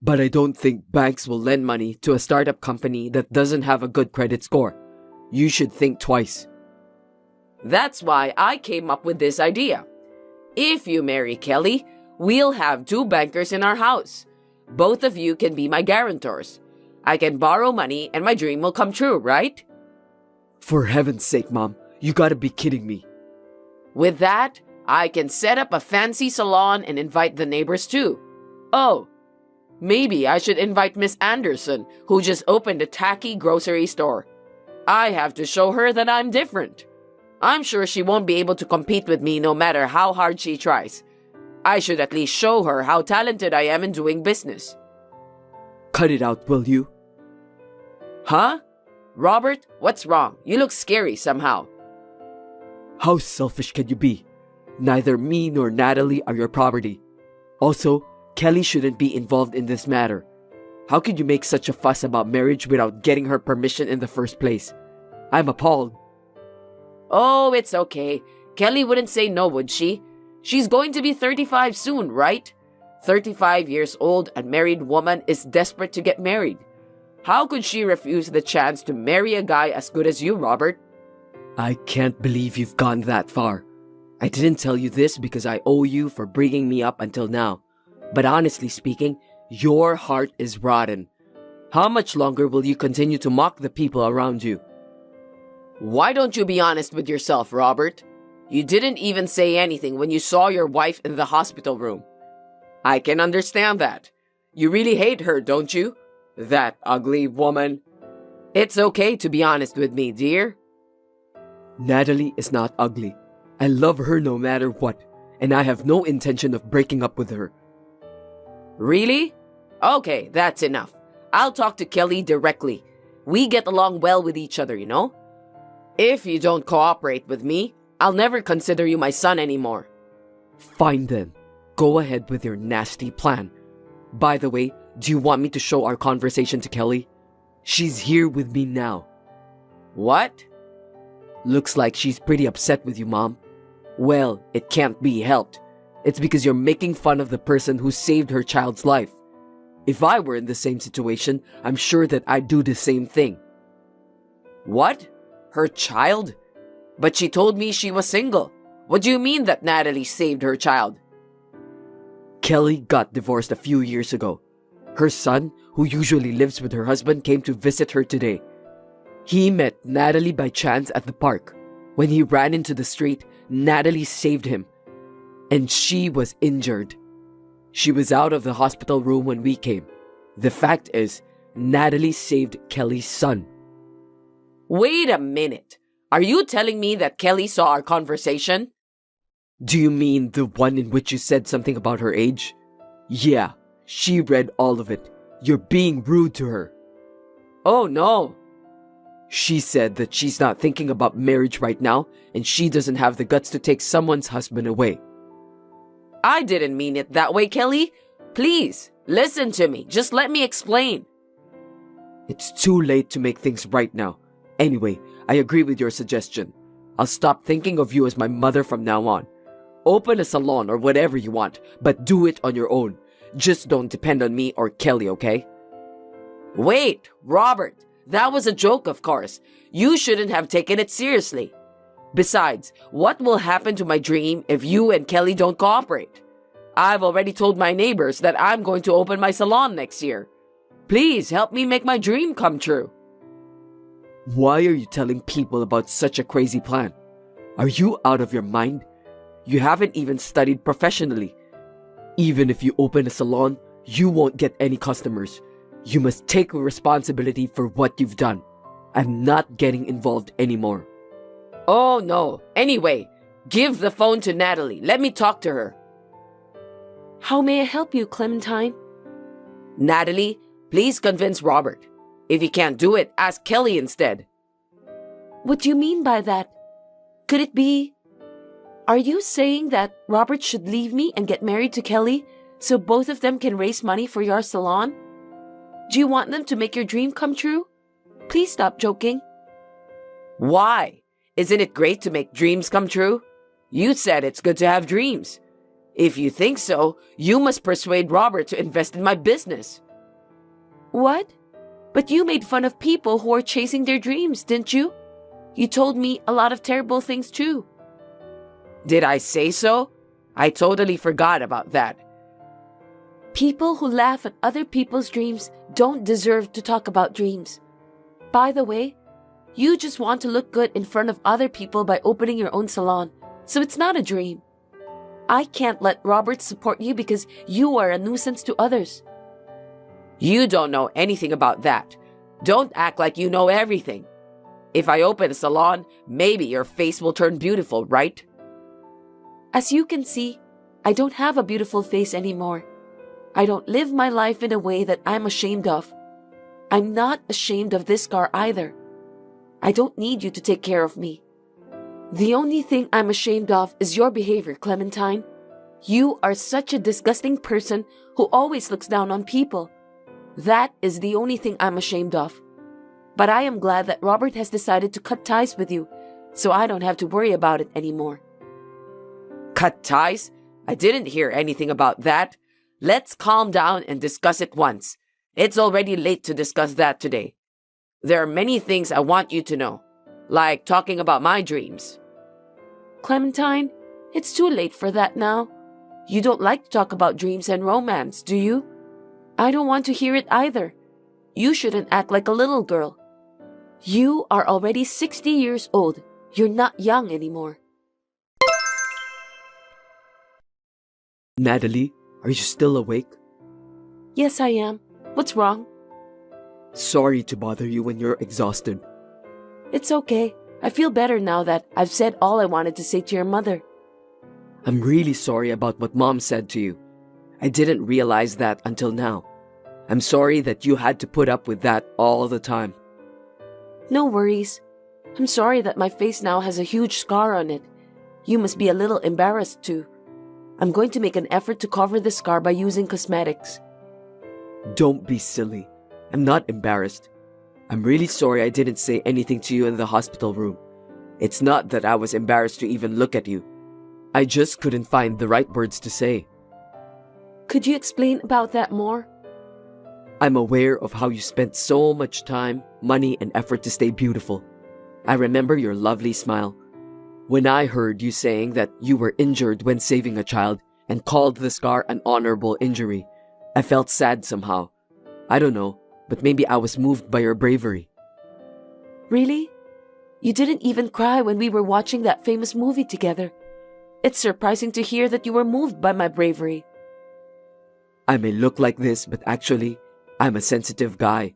But I don't think banks will lend money to a startup company that doesn't have a good credit score. You should think twice. That's why I came up with this idea. If you marry Kelly, we'll have 2 bankers in our house. Both of you can be my guarantors. I can borrow money and my dream will come true, right? For heaven's sake, Mom, you gotta be kidding me. With that, I can set up a fancy salon and invite the neighbors too. Oh, maybe I should invite Miss Anderson, who just opened a tacky grocery store. I have to show her that I'm different. I'm sure she won't be able to compete with me no matter how hard she tries. I should at least show her how talented I am in doing business. Cut it out, will you? Huh? Robert, what's wrong? You look scary somehow. How selfish can you be? Neither me nor Natalie are your property. Also, Kelly shouldn't be involved in this matter. How could you make such a fuss about marriage without getting her permission in the first place? I'm appalled. Oh, it's okay. Kelly wouldn't say no, would she? She's going to be 35 soon, right? 35 years old, a married woman is desperate to get married. How could she refuse the chance to marry a guy as good as you, Robert? I can't believe you've gone that far. I didn't tell you this because I owe you for bringing me up until now. But honestly speaking, your heart is rotten. How much longer will you continue to mock the people around you? Why don't you be honest with yourself, Robert? You didn't even say anything when you saw your wife in the hospital room. I can understand that. You really hate her, don't you? That ugly woman. It's okay to be honest with me, dear. Natalie is not ugly. I love her no matter what, and I have no intention of breaking up with her. Really? Okay, that's enough. I'll talk to Kelly directly. We get along well with each other, you know? If you don't cooperate with me, I'll never consider you my son anymore. Fine then. Go ahead with your nasty plan. By the way, do you want me to show our conversation to Kelly? She's here with me now. What? Looks like she's pretty upset with you, Mom. Well, it can't be helped. It's because you're making fun of the person who saved her child's life. If I were in the same situation, I'm sure that I'd do the same thing. What? Her child? But she told me she was single. What do you mean that Natalie saved her child? Kelly got divorced a few years ago. Her son, who usually lives with her husband, came to visit her today. He met Natalie by chance at the park. When he ran into the street, Natalie saved him. And she was injured. She was out of the hospital room when we came. The fact is, Natalie saved Kelly's son. Wait a minute. Are you telling me that Kelly saw our conversation? Do you mean the one in which you said something about her age? Yeah, she read all of it. You're being rude to her. Oh no. She said that she's not thinking about marriage right now and she doesn't have the guts to take someone's husband away. I didn't mean it that way, Kelly. Please, listen to me. Just let me explain. It's too late to make things right now. Anyway, I agree with your suggestion. I'll stop thinking of you as my mother from now on. Open a salon or whatever you want, but do it on your own. Just don't depend on me or Kelly, okay? Wait, Robert. That was a joke, of course. You shouldn't have taken it seriously. Besides, what will happen to my dream if you and Kelly don't cooperate? I've already told my neighbors that I'm going to open my salon next year. Please help me make my dream come true. Why are you telling people about such a crazy plan? Are you out of your mind? You haven't even studied professionally. Even if you open a salon, you won't get any customers. You must take responsibility for what you've done. I'm not getting involved anymore. Oh no. Anyway, give the phone to Natalie. Let me talk to her. How may I help you, Clementine? Natalie, please convince Robert. If he can't do it, ask Kelly instead. What do you mean by that? Could it be... Are you saying that Robert should leave me and get married to Kelly so both of them can raise money for your salon? Do you want them to make your dream come true? Please stop joking. Why? Isn't it great to make dreams come true? You said it's good to have dreams. If you think so, you must persuade Robert to invest in my business. What? But you made fun of people who are chasing their dreams, didn't you? You told me a lot of terrible things too. Did I say so? I totally forgot about that. People who laugh at other people's dreams don't deserve to talk about dreams. By the way, you just want to look good in front of other people by opening your own salon, so it's not a dream. I can't let Robert support you because you are a nuisance to others. You don't know anything about that. Don't act like you know everything. If I open a salon, maybe your face will turn beautiful, right? As you can see, I don't have a beautiful face anymore. I don't live my life in a way that I'm ashamed of. I'm not ashamed of this scar either. I don't need you to take care of me. The only thing I'm ashamed of is your behavior, Clementine. You are such a disgusting person who always looks down on people. That is the only thing I'm ashamed of. But I am glad that Robert has decided to cut ties with you, so I don't have to worry about it anymore. Cut ties? I didn't hear anything about that. Let's calm down and discuss it once. It's already late to discuss that today. There are many things I want you to know, like talking about my dreams. Clementine, it's too late for that now. You don't like to talk about dreams and romance, do you? I don't want to hear it either. You shouldn't act like a little girl. You are already 60 years old. You're not young anymore. Natalie, are you still awake? Yes, I am. What's wrong? Sorry to bother you when you're exhausted. It's okay. I feel better now that I've said all I wanted to say to your mother. I'm really sorry about what Mom said to you. I didn't realize that until now. I'm sorry that you had to put up with that all the time. No worries. I'm sorry that my face now has a huge scar on it. You must be a little embarrassed too. I'm going to make an effort to cover the scar by using cosmetics. Don't be silly. I'm not embarrassed. I'm really sorry I didn't say anything to you in the hospital room. It's not that I was embarrassed to even look at you. I just couldn't find the right words to say. Could you explain about that more? I'm aware of how you spent so much time, money, and effort to stay beautiful. I remember your lovely smile. When I heard you saying that you were injured when saving a child and called the scar an honorable injury, I felt sad somehow. I don't know, but maybe I was moved by your bravery. Really? You didn't even cry when we were watching that famous movie together. It's surprising to hear that you were moved by my bravery. I may look like this, but actually, I'm a sensitive guy.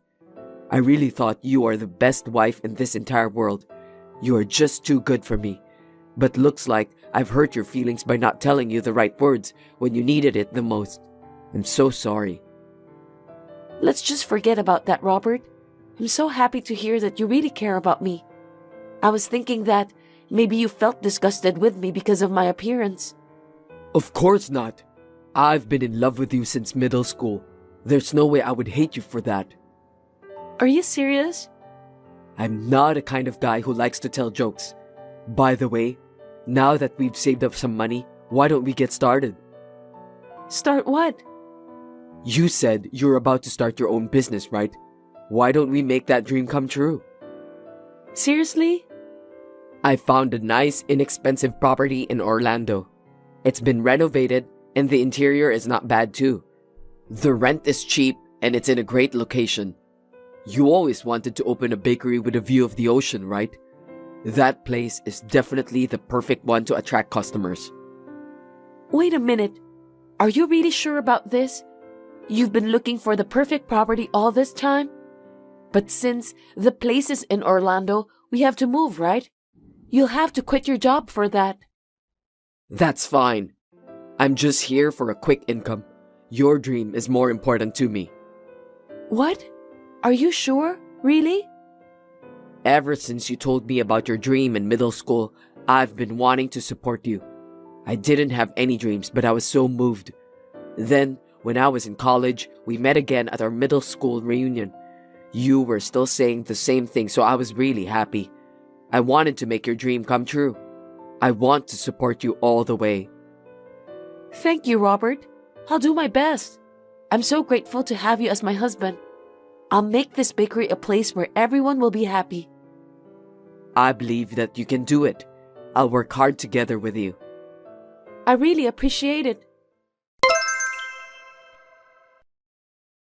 I really thought you are the best wife in this entire world. You are just too good for me. But looks like I've hurt your feelings by not telling you the right words when you needed it the most. I'm so sorry. Let's just forget about that, Robert. I'm so happy to hear that you really care about me. I was thinking that maybe you felt disgusted with me because of my appearance. Of course not. I've been in love with you since middle school. There's no way I would hate you for that. Are you serious? I'm not a kind of guy who likes to tell jokes. By the way, now that we've saved up some money, why don't we get started? Start what? You said you're about to start your own business, right? Why don't we make that dream come true? Seriously? I found a nice, inexpensive property in Orlando. It's been renovated and the interior is not bad too. The rent is cheap and it's in a great location. You always wanted to open a bakery with a view of the ocean, right? That place is definitely the perfect one to attract customers. Wait a minute. Are you really sure about this? You've been looking for the perfect property all this time? But since the place is in Orlando, we have to move, right? You'll have to quit your job for that. That's fine. I'm just here for a quick income. Your dream is more important to me. What? Are you sure? Really? Ever since you told me about your dream in middle school, I've been wanting to support you. I didn't have any dreams, but I was so moved. Then, when I was in college, we met again at our middle school reunion. You were still saying the same thing, so I was really happy. I wanted to make your dream come true. I want to support you all the way. Thank you, Robert. I'll do my best. I'm so grateful to have you as my husband. I'll make this bakery a place where everyone will be happy. I believe that you can do it. I'll work hard together with you. I really appreciate it.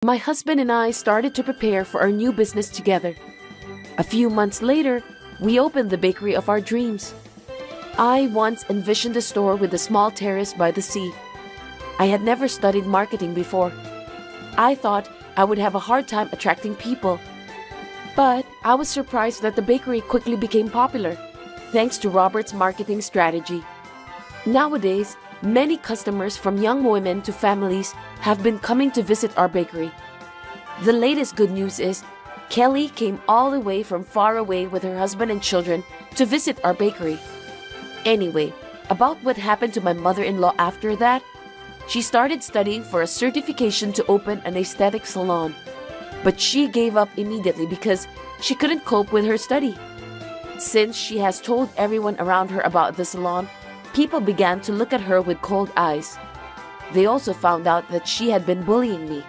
My husband and I started to prepare for our new business together. A few months later, we opened the bakery of our dreams. I once envisioned a store with a small terrace by the sea. I had never studied marketing before. I thought I would have a hard time attracting people. But I was surprised that the bakery quickly became popular, thanks to Robert's marketing strategy. Nowadays, many customers from young women to families have been coming to visit our bakery. The latest good news is Kelly came all the way from far away with her husband and children to visit our bakery. Anyway, about what happened to my mother-in-law after that, she started studying for a certification to open an aesthetic salon. But she gave up immediately because she couldn't cope with her study. Since she has told everyone around her about the salon, people began to look at her with cold eyes. They also found out that she had been bullying me.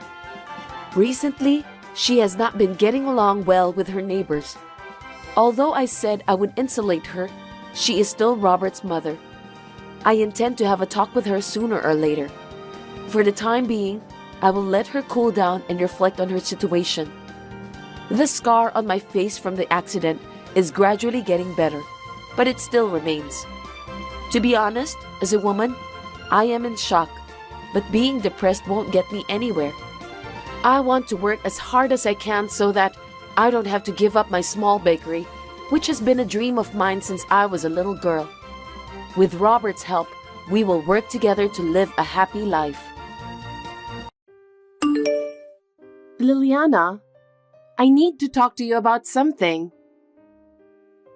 Recently, she has not been getting along well with her neighbors. Although I said I would insulate her, she is still Robert's mother. I intend to have a talk with her sooner or later. For the time being, I will let her cool down and reflect on her situation. The scar on my face from the accident is gradually getting better, but it still remains. To be honest, as a woman, I am in shock, but being depressed won't get me anywhere. I want to work as hard as I can so that I don't have to give up my small bakery, which has been a dream of mine since I was a little girl. With Robert's help, we will work together to live a happy life. Liliana, I need to talk to you about something.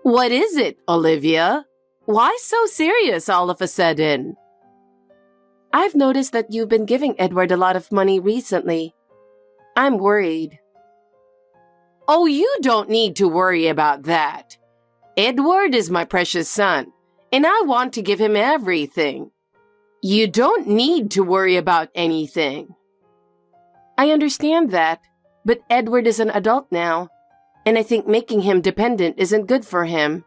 What is it, Olivia? Why so serious all of a sudden? I've noticed that you've been giving Edward a lot of money recently. I'm worried. Oh, you don't need to worry about that. Edward is my precious son, and I want to give him everything. You don't need to worry about anything. I understand that, but Edward is an adult now, and I think making him dependent isn't good for him.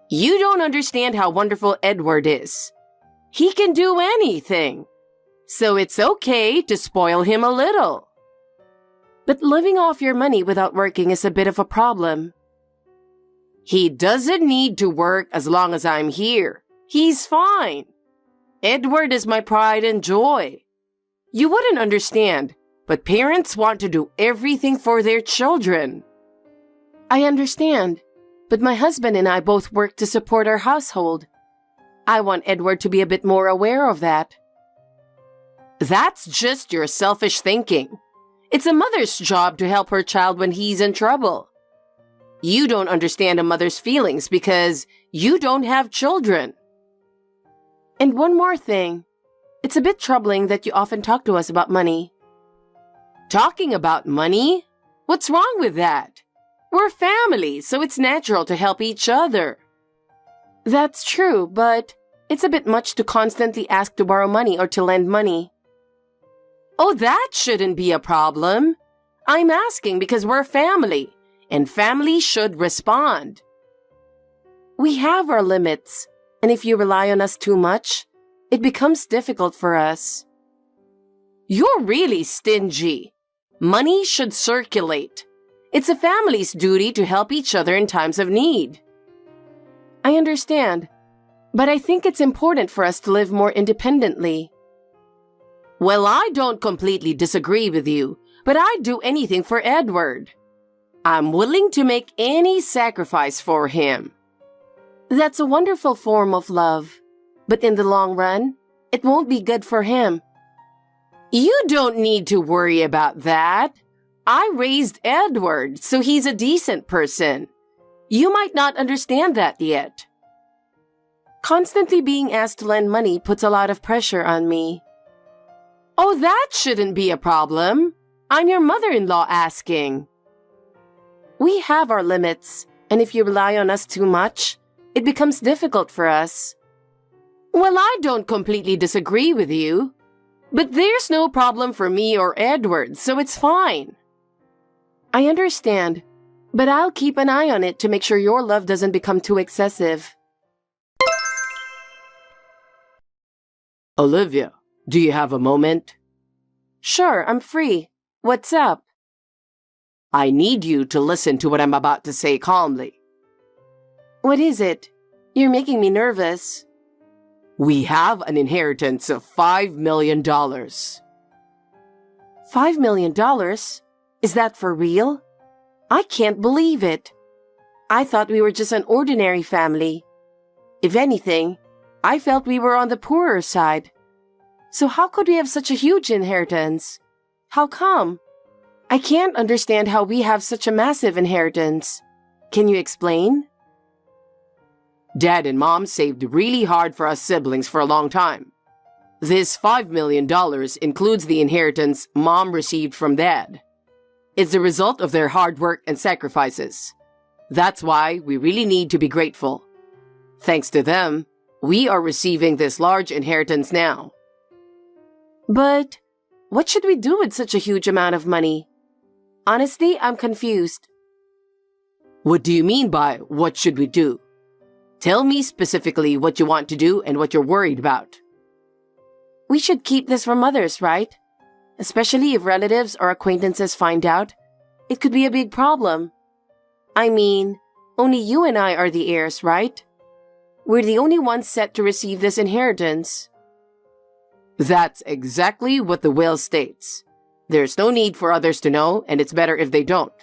You don't understand how wonderful Edward is. He can do anything. So it's okay to spoil him a little. But living off your money without working is a bit of a problem. He doesn't need to work as long as I'm here. He's fine. Edward is my pride and joy. You wouldn't understand, but parents want to do everything for their children. I understand, but my husband and I both work to support our household. I want Edward to be a bit more aware of that. That's just your selfish thinking. It's a mother's job to help her child when he's in trouble. You don't understand a mother's feelings because you don't have children. And one more thing. It's a bit troubling that you often talk to us about money. Talking about money? What's wrong with that? We're family, so it's natural to help each other. That's true, but it's a bit much to constantly ask to borrow money or to lend money. Oh, that shouldn't be a problem. I'm asking because we're family, and family should respond. We have our limits, and if you rely on us too much, it becomes difficult for us. You're really stingy. Money should circulate. It's a family's duty to help each other in times of need. I understand, but I think it's important for us to live more independently. Well, I don't completely disagree with you, but I'd do anything for Edward. I'm willing to make any sacrifice for him. That's a wonderful form of love, but in the long run, it won't be good for him. You don't need to worry about that. I raised Edward, so he's a decent person. You might not understand that yet. Constantly being asked to lend money puts a lot of pressure on me. Oh, that shouldn't be a problem. I'm your mother-in-law asking. We have our limits, and if you rely on us too much, it becomes difficult for us. Well, I don't completely disagree with you, but there's no problem for me or Edward, so it's fine. I understand, but I'll keep an eye on it to make sure your love doesn't become too excessive. Olivia, do you have a moment? Sure, I'm free. What's up? I need you to listen to what I'm about to say calmly. What is it? You're making me nervous. We have an inheritance of $5 million. $5 million? Is that for real? I can't believe it. I thought we were just an ordinary family. If anything, I felt we were on the poorer side. So how could we have such a huge inheritance? How come? I can't understand how we have such a massive inheritance. Can you explain? Dad and Mom saved really hard for us siblings for a long time. This $5 million includes the inheritance Mom received from Dad. It's the result of their hard work and sacrifices. That's why we really need to be grateful. Thanks to them, we are receiving this large inheritance now. But what should we do with such a huge amount of money? Honestly, I'm confused. What do you mean by what should we do? Tell me specifically what you want to do and what you're worried about. We should keep this from others, right? Especially if relatives or acquaintances find out. It could be a big problem. I mean, only you and I are the heirs, right? We're the only ones set to receive this inheritance. That's exactly what the will states. There's no need for others to know, and it's better if they don't.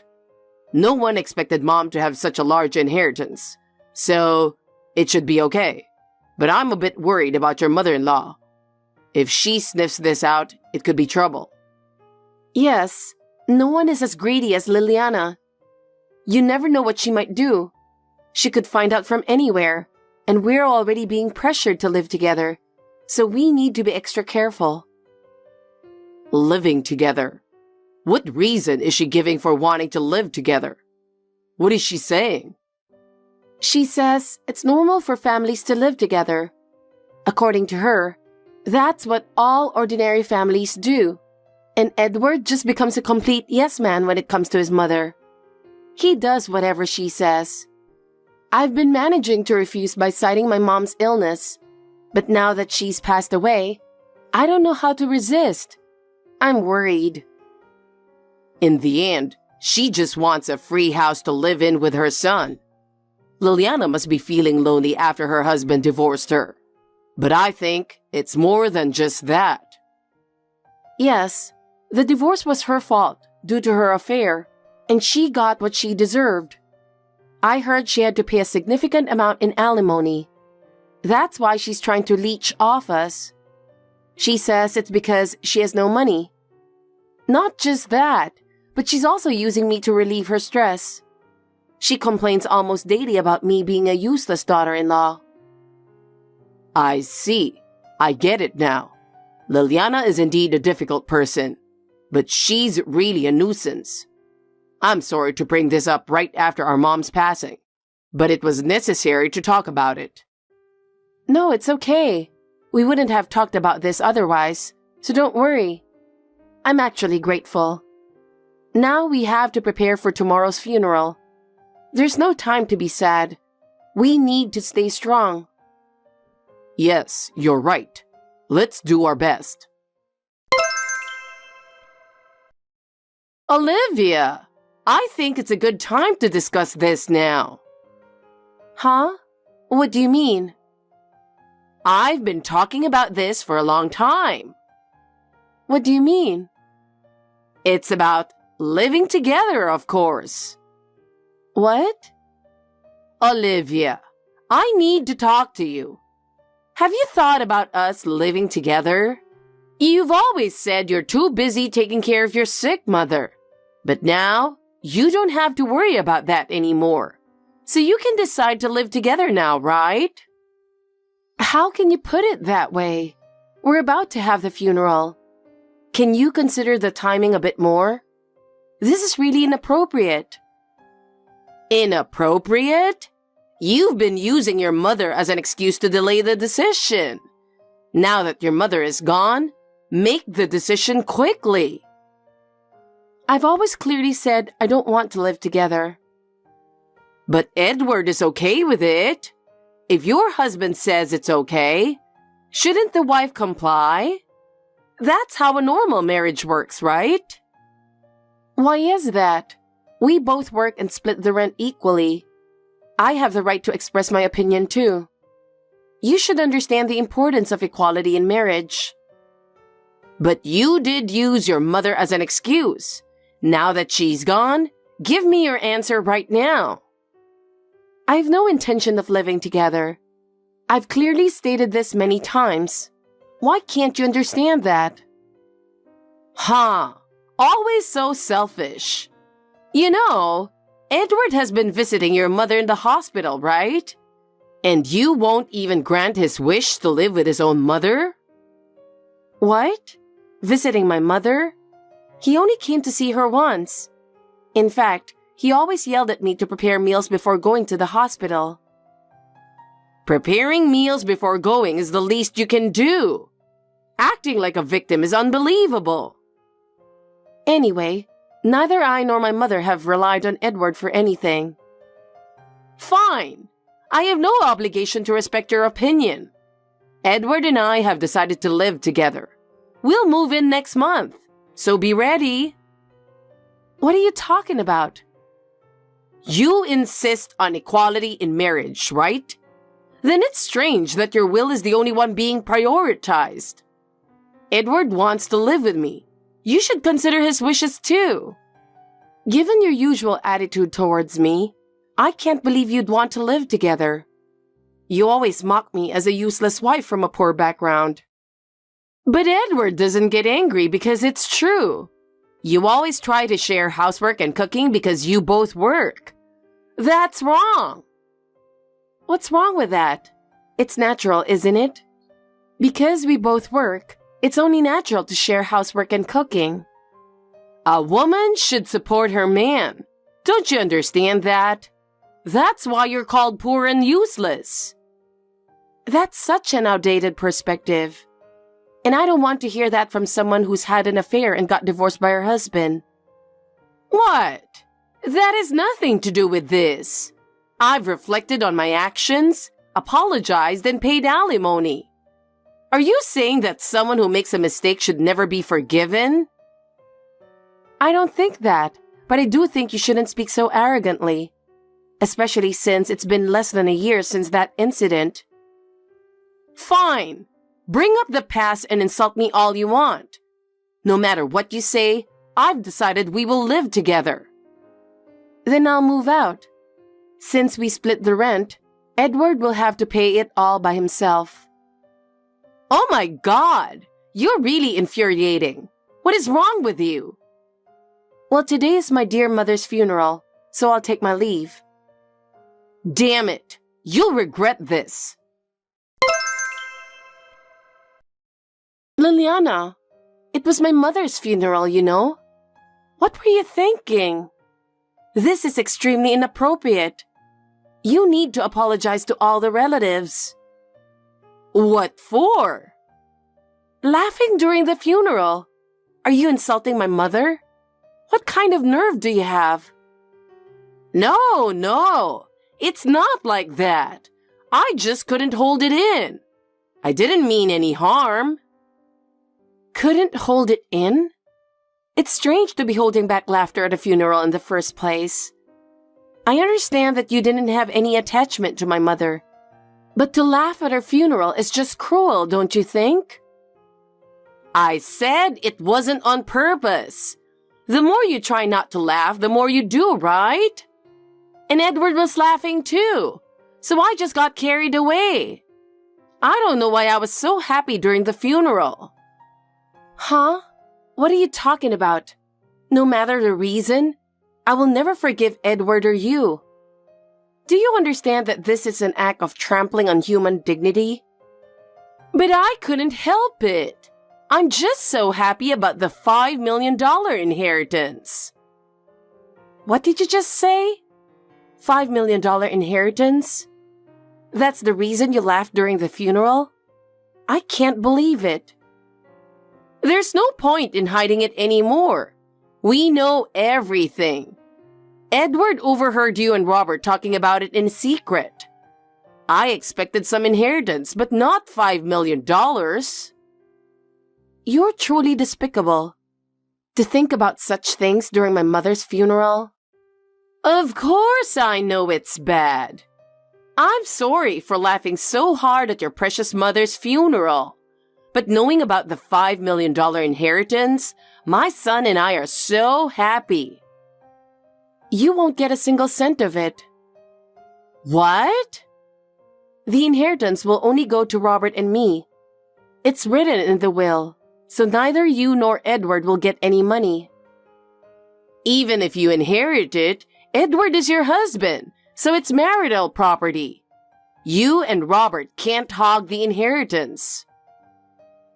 No one expected Mom to have such a large inheritance, so it should be okay. But I'm a bit worried about your mother-in-law. If she sniffs this out, it could be trouble. Yes, no one is as greedy as Liliana. You never know what she might do. She could find out from anywhere, and we're already being pressured to live together, so we need to be extra careful. Living together. What reason is she giving for wanting to live together? What is she saying? She says it's normal for families to live together. According to her, that's what all ordinary families do. And Edward just becomes a complete yes man when it comes to his mother. He does whatever she says. I've been managing to refuse by citing my mom's illness, but now that she's passed away, I don't know how to resist. I'm worried. In the end, she just wants a free house to live in with her son. Liliana must be feeling lonely after her husband divorced her. But I think it's more than just that. Yes, the divorce was her fault due to her affair, and she got what she deserved. I heard she had to pay a significant amount in alimony. That's why she's trying to leech off us. She says it's because she has no money. Not just that, but she's also using me to relieve her stress. She complains almost daily about me being a useless daughter-in-law. I see. I get it now. Liliana is indeed a difficult person, but she's really a nuisance. I'm sorry to bring this up right after our mom's passing, but it was necessary to talk about it. No, it's okay. We wouldn't have talked about this otherwise, so don't worry. I'm actually grateful. Now we have to prepare for tomorrow's funeral. There's no time to be sad. We need to stay strong. Yes, you're right. Let's do our best. Olivia, I think it's a good time to discuss this now. Huh? What do you mean? I've been talking about this for a long time. What do you mean? It's about living together, of course. What? Olivia, I need to talk to you. Have you thought about us living together? You've always said you're too busy taking care of your sick mother. But now, you don't have to worry about that anymore. So you can decide to live together now, right? How can you put it that way? We're about to have the funeral. Can you consider the timing a bit more? This is really inappropriate. Inappropriate? You've been using your mother as an excuse to delay the decision. Now that your mother is gone, make the decision quickly. I've always clearly said I don't want to live together. But Edward is okay with it. If your husband says it's okay, shouldn't the wife comply? That's how a normal marriage works, right? Why is that? We both work and split the rent equally. I have the right to express my opinion too. You should understand the importance of equality in marriage. But you did use your mother as an excuse. Now that she's gone, give me your answer right now. I have no intention of living together. I've clearly stated this many times. Why can't you understand that? Huh. Always so selfish. You know, Edward has been visiting your mother in the hospital, right? And you won't even grant his wish to live with his own mother? What? Visiting my mother? He only came to see her once. In fact, he always yelled at me to prepare meals before going to the hospital. Preparing meals before going is the least you can do. Acting like a victim is unbelievable. Anyway, neither I nor my mother have relied on Edward for anything. Fine. I have no obligation to respect your opinion. Edward and I have decided to live together. We'll move in next month, so be ready. What are you talking about? You insist on equality in marriage, right? Then it's strange that your will is the only one being prioritized. Edward wants to live with me. You should consider his wishes too. Given your usual attitude towards me, I can't believe you'd want to live together. You always mock me as a useless wife from a poor background. But Edward doesn't get angry because it's true. You always try to share housework and cooking because you both work. That's wrong. What's wrong with that? It's natural, isn't it? Because we both work, it's only natural to share housework and cooking. A woman should support her man. Don't you understand that? That's why you're called poor and useless. That's such an outdated perspective. And I don't want to hear that from someone who's had an affair and got divorced by her husband. What? That has nothing to do with this. I've reflected on my actions, apologized, and paid alimony. Are you saying that someone who makes a mistake should never be forgiven? I don't think that, but I do think you shouldn't speak so arrogantly, especially since it's been less than a year since that incident. Fine. Bring up the past and insult me all you want. No matter what you say, I've decided we will live together. Then I'll move out. Since we split the rent, Edward will have to pay it all by himself. Oh my God! You're really infuriating. What is wrong with you? Well, today is my dear mother's funeral, so I'll take my leave. Damn it! You'll regret this. Liliana, it was my mother's funeral, you know. What were you thinking? This is extremely inappropriate. You need to apologize to all the relatives. What for? Laughing during the funeral. Are you insulting my mother? What kind of nerve do you have? No. It's not like that. I just couldn't hold it in. I didn't mean any harm. Couldn't hold it in? It's strange to be holding back laughter at a funeral in the first place. I understand that you didn't have any attachment to my mother, but to laugh at her funeral is just cruel, don't you think? I said it wasn't on purpose. The more you try not to laugh, the more you do, right? And Edward was laughing too, so I just got carried away. I don't know why I was so happy during the funeral. Huh? What are you talking about? No matter the reason, I will never forgive Edward or you. Do you understand that this is an act of trampling on human dignity? But I couldn't help it. I'm just so happy about the $5 million inheritance. What did you just say? $5 million inheritance? That's the reason you laughed during the funeral? I can't believe it. There's no point in hiding it anymore. We know everything. Edward overheard you and Robert talking about it in secret. I expected some inheritance, but not $5 million. You're truly despicable. To think about such things during my mother's funeral? Of course I know it's bad. I'm sorry for laughing so hard at your precious mother's funeral. But knowing about the $5 million inheritance, my son and I are so happy. You won't get a single cent of it. What? The inheritance will only go to Robert and me. It's written in the will, so neither you nor Edward will get any money. Even if you inherit it, Edward is your husband, so it's marital property. You and Robert can't hog the inheritance.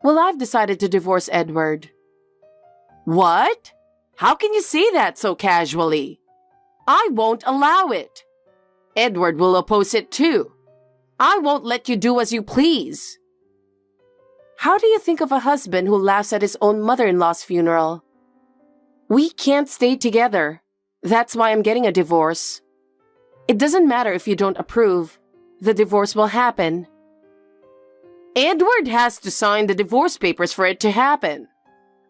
Well, I've decided to divorce Edward. What? How can you say that so casually? I won't allow it. Edward will oppose it too. I won't let you do as you please. How do you think of a husband who laughs at his own mother-in-law's funeral? We can't stay together. That's why I'm getting a divorce. It doesn't matter if you don't approve. The divorce will happen. Edward has to sign the divorce papers for it to happen.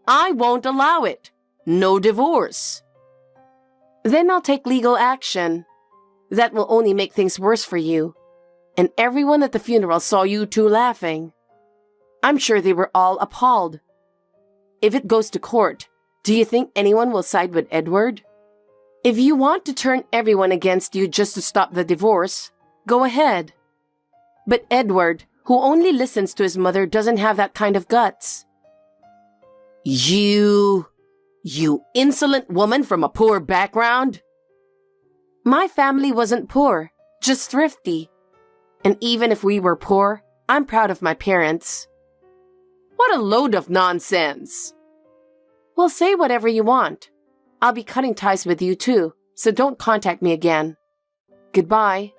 I won't allow it. No divorce. Then I'll take legal action. That will only make things worse for you. And everyone at the funeral saw you two laughing. I'm sure they were all appalled. If it goes to court, do you think anyone will side with Edward? If you want to turn everyone against you just to stop the divorce, go ahead. But Edward, who only listens to his mother, doesn't have that kind of guts. You insolent woman from a poor background. My family wasn't poor, just thrifty. And even if we were poor, I'm proud of my parents. What a load of nonsense. Well, say whatever you want. I'll be cutting ties with you too, so don't contact me again. Goodbye.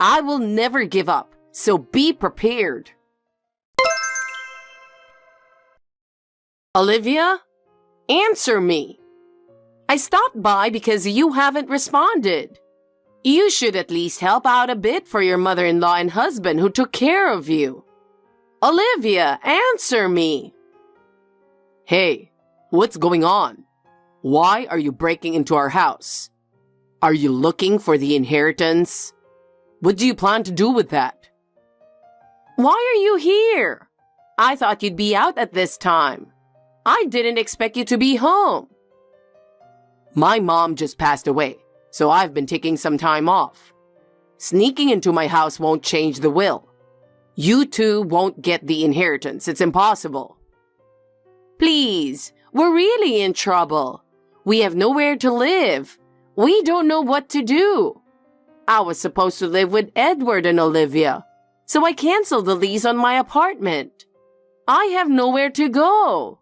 I will never give up, so be prepared. Olivia, answer me. I stopped by because you haven't responded. You should at least help out a bit for your mother-in-law and husband who took care of you. Olivia, answer me. Hey, what's going on? Why are you breaking into our house? Are you looking for the inheritance? What do you plan to do with that? Why are you here? I thought you'd be out at this time. I didn't expect you to be home. My mom just passed away, so I've been taking some time off. Sneaking into my house won't change the will. You two won't get the inheritance. It's impossible. Please, we're really in trouble. We have nowhere to live. We don't know what to do. I was supposed to live with Edward and Olivia, so I canceled the lease on my apartment. I have nowhere to go.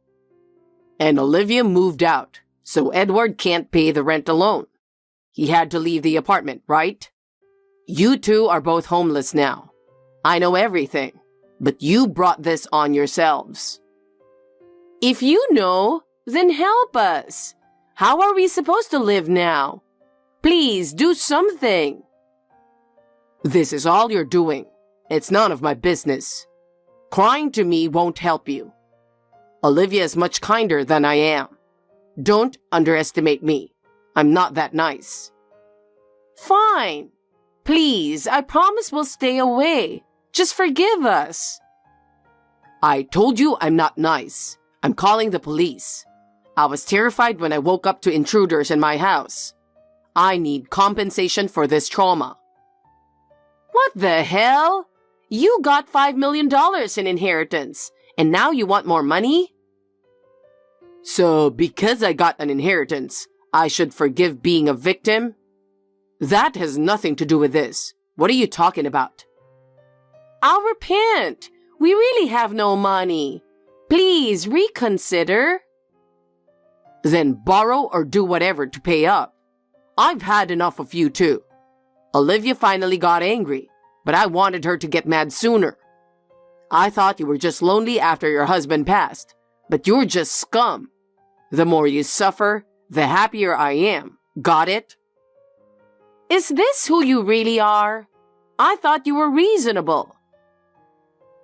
And Olivia moved out, so Edward can't pay the rent alone. He had to leave the apartment, right? You two are both homeless now. I know everything, but you brought this on yourselves. If you know, then help us. How are we supposed to live now? Please do something. This is all you're doing. It's none of my business. Crying to me won't help you. Olivia is much kinder than I am. Don't underestimate me. I'm not that nice. Fine. Please, I promise we'll stay away. Just forgive us. I told you I'm not nice. I'm calling the police. I was terrified when I woke up to intruders in my house. I need compensation for this trauma. What the hell? You got $5 million in inheritance, and now you want more money? So, because I got an inheritance, I should forgive being a victim? That has nothing to do with this. What are you talking about? I'll repent. We really have no money. Please reconsider. Then borrow or do whatever to pay up. I've had enough of you too. Olivia finally got angry, but I wanted her to get mad sooner. I thought you were just lonely after your husband passed, but you're just scum. The more you suffer, the happier I am. Got it? Is this who you really are? I thought you were reasonable.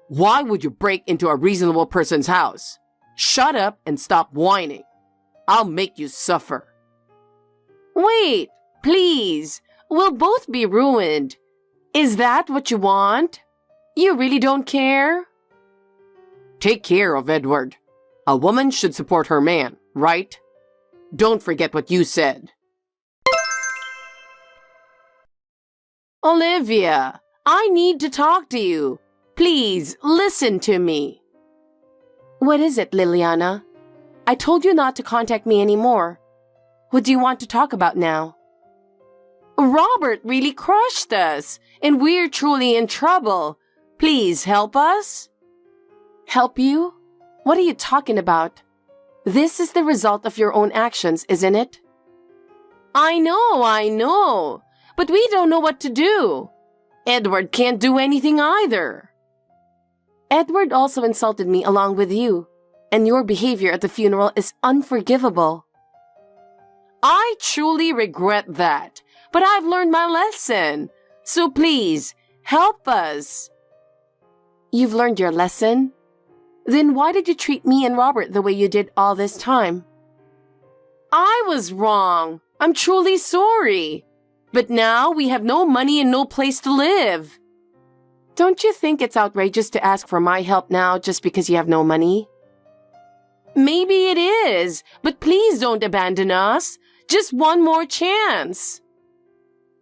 Why would you break into a reasonable person's house? Shut up and stop whining. I'll make you suffer. Wait, please. We'll both be ruined. Is that what you want? You really don't care? Take care of Edward. A woman should support her man, right? Don't forget what you said. Olivia, I need to talk to you. Please, listen to me. What is it, Liliana? I told you not to contact me anymore. What do you want to talk about now? Robert really crushed us, and we're truly in trouble. Please help us. Help you? What are you talking about? This is the result of your own actions, isn't it? I know. But we don't know what to do. Edward can't do anything either. Edward also insulted me along with you, and your behavior at the funeral is unforgivable. I truly regret that, but I've learned my lesson. So please, help us. You've learned your lesson? Then why did you treat me and Robert the way you did all this time? I was wrong. I'm truly sorry. But now we have no money and no place to live. Don't you think it's outrageous to ask for my help now just because you have no money? Maybe it is, but please don't abandon us. Just one more chance.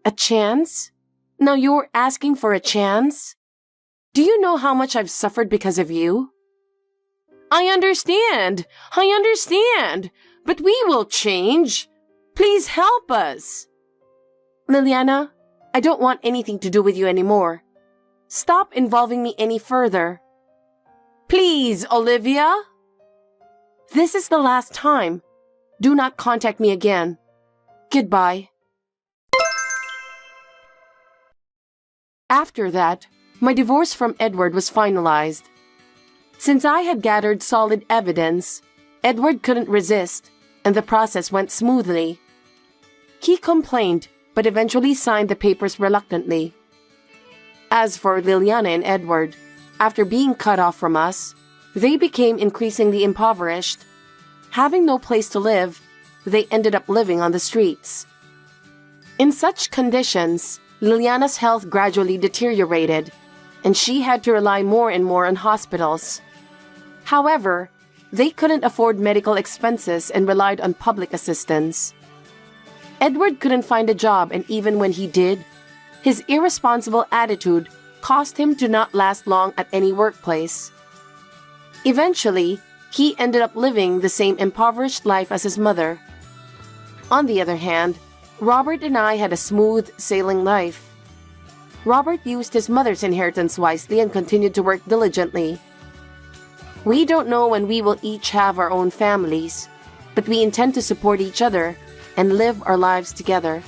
A chance? Now you're asking for a chance? Do you know how much I've suffered because of you? I understand, but we will change. Please help us. Liliana, I don't want anything to do with you anymore. Stop involving me any further. Please, Olivia. This is the last time. Do not contact me again. Goodbye. After that, my divorce from Edward was finalized. Since I had gathered solid evidence, Edward couldn't resist, and the process went smoothly. He complained, but eventually signed the papers reluctantly. As for Liliana and Edward, after being cut off from us, they became increasingly impoverished. Having no place to live, they ended up living on the streets. In such conditions, Liliana's health gradually deteriorated, and she had to rely more and more on hospitals. However, they couldn't afford medical expenses and relied on public assistance. Edward couldn't find a job, and even when he did, his irresponsible attitude caused him to not last long at any workplace. Eventually, he ended up living the same impoverished life as his mother. On the other hand, Robert and I had a smooth sailing life. Robert used his mother's inheritance wisely and continued to work diligently. We don't know when we will each have our own families, but we intend to support each other and live our lives together.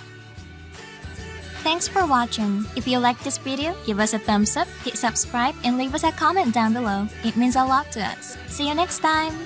Thanks for watching. If you liked this video, give us a thumbs up, hit subscribe, and leave us a comment down below. It means a lot to us. See you next time!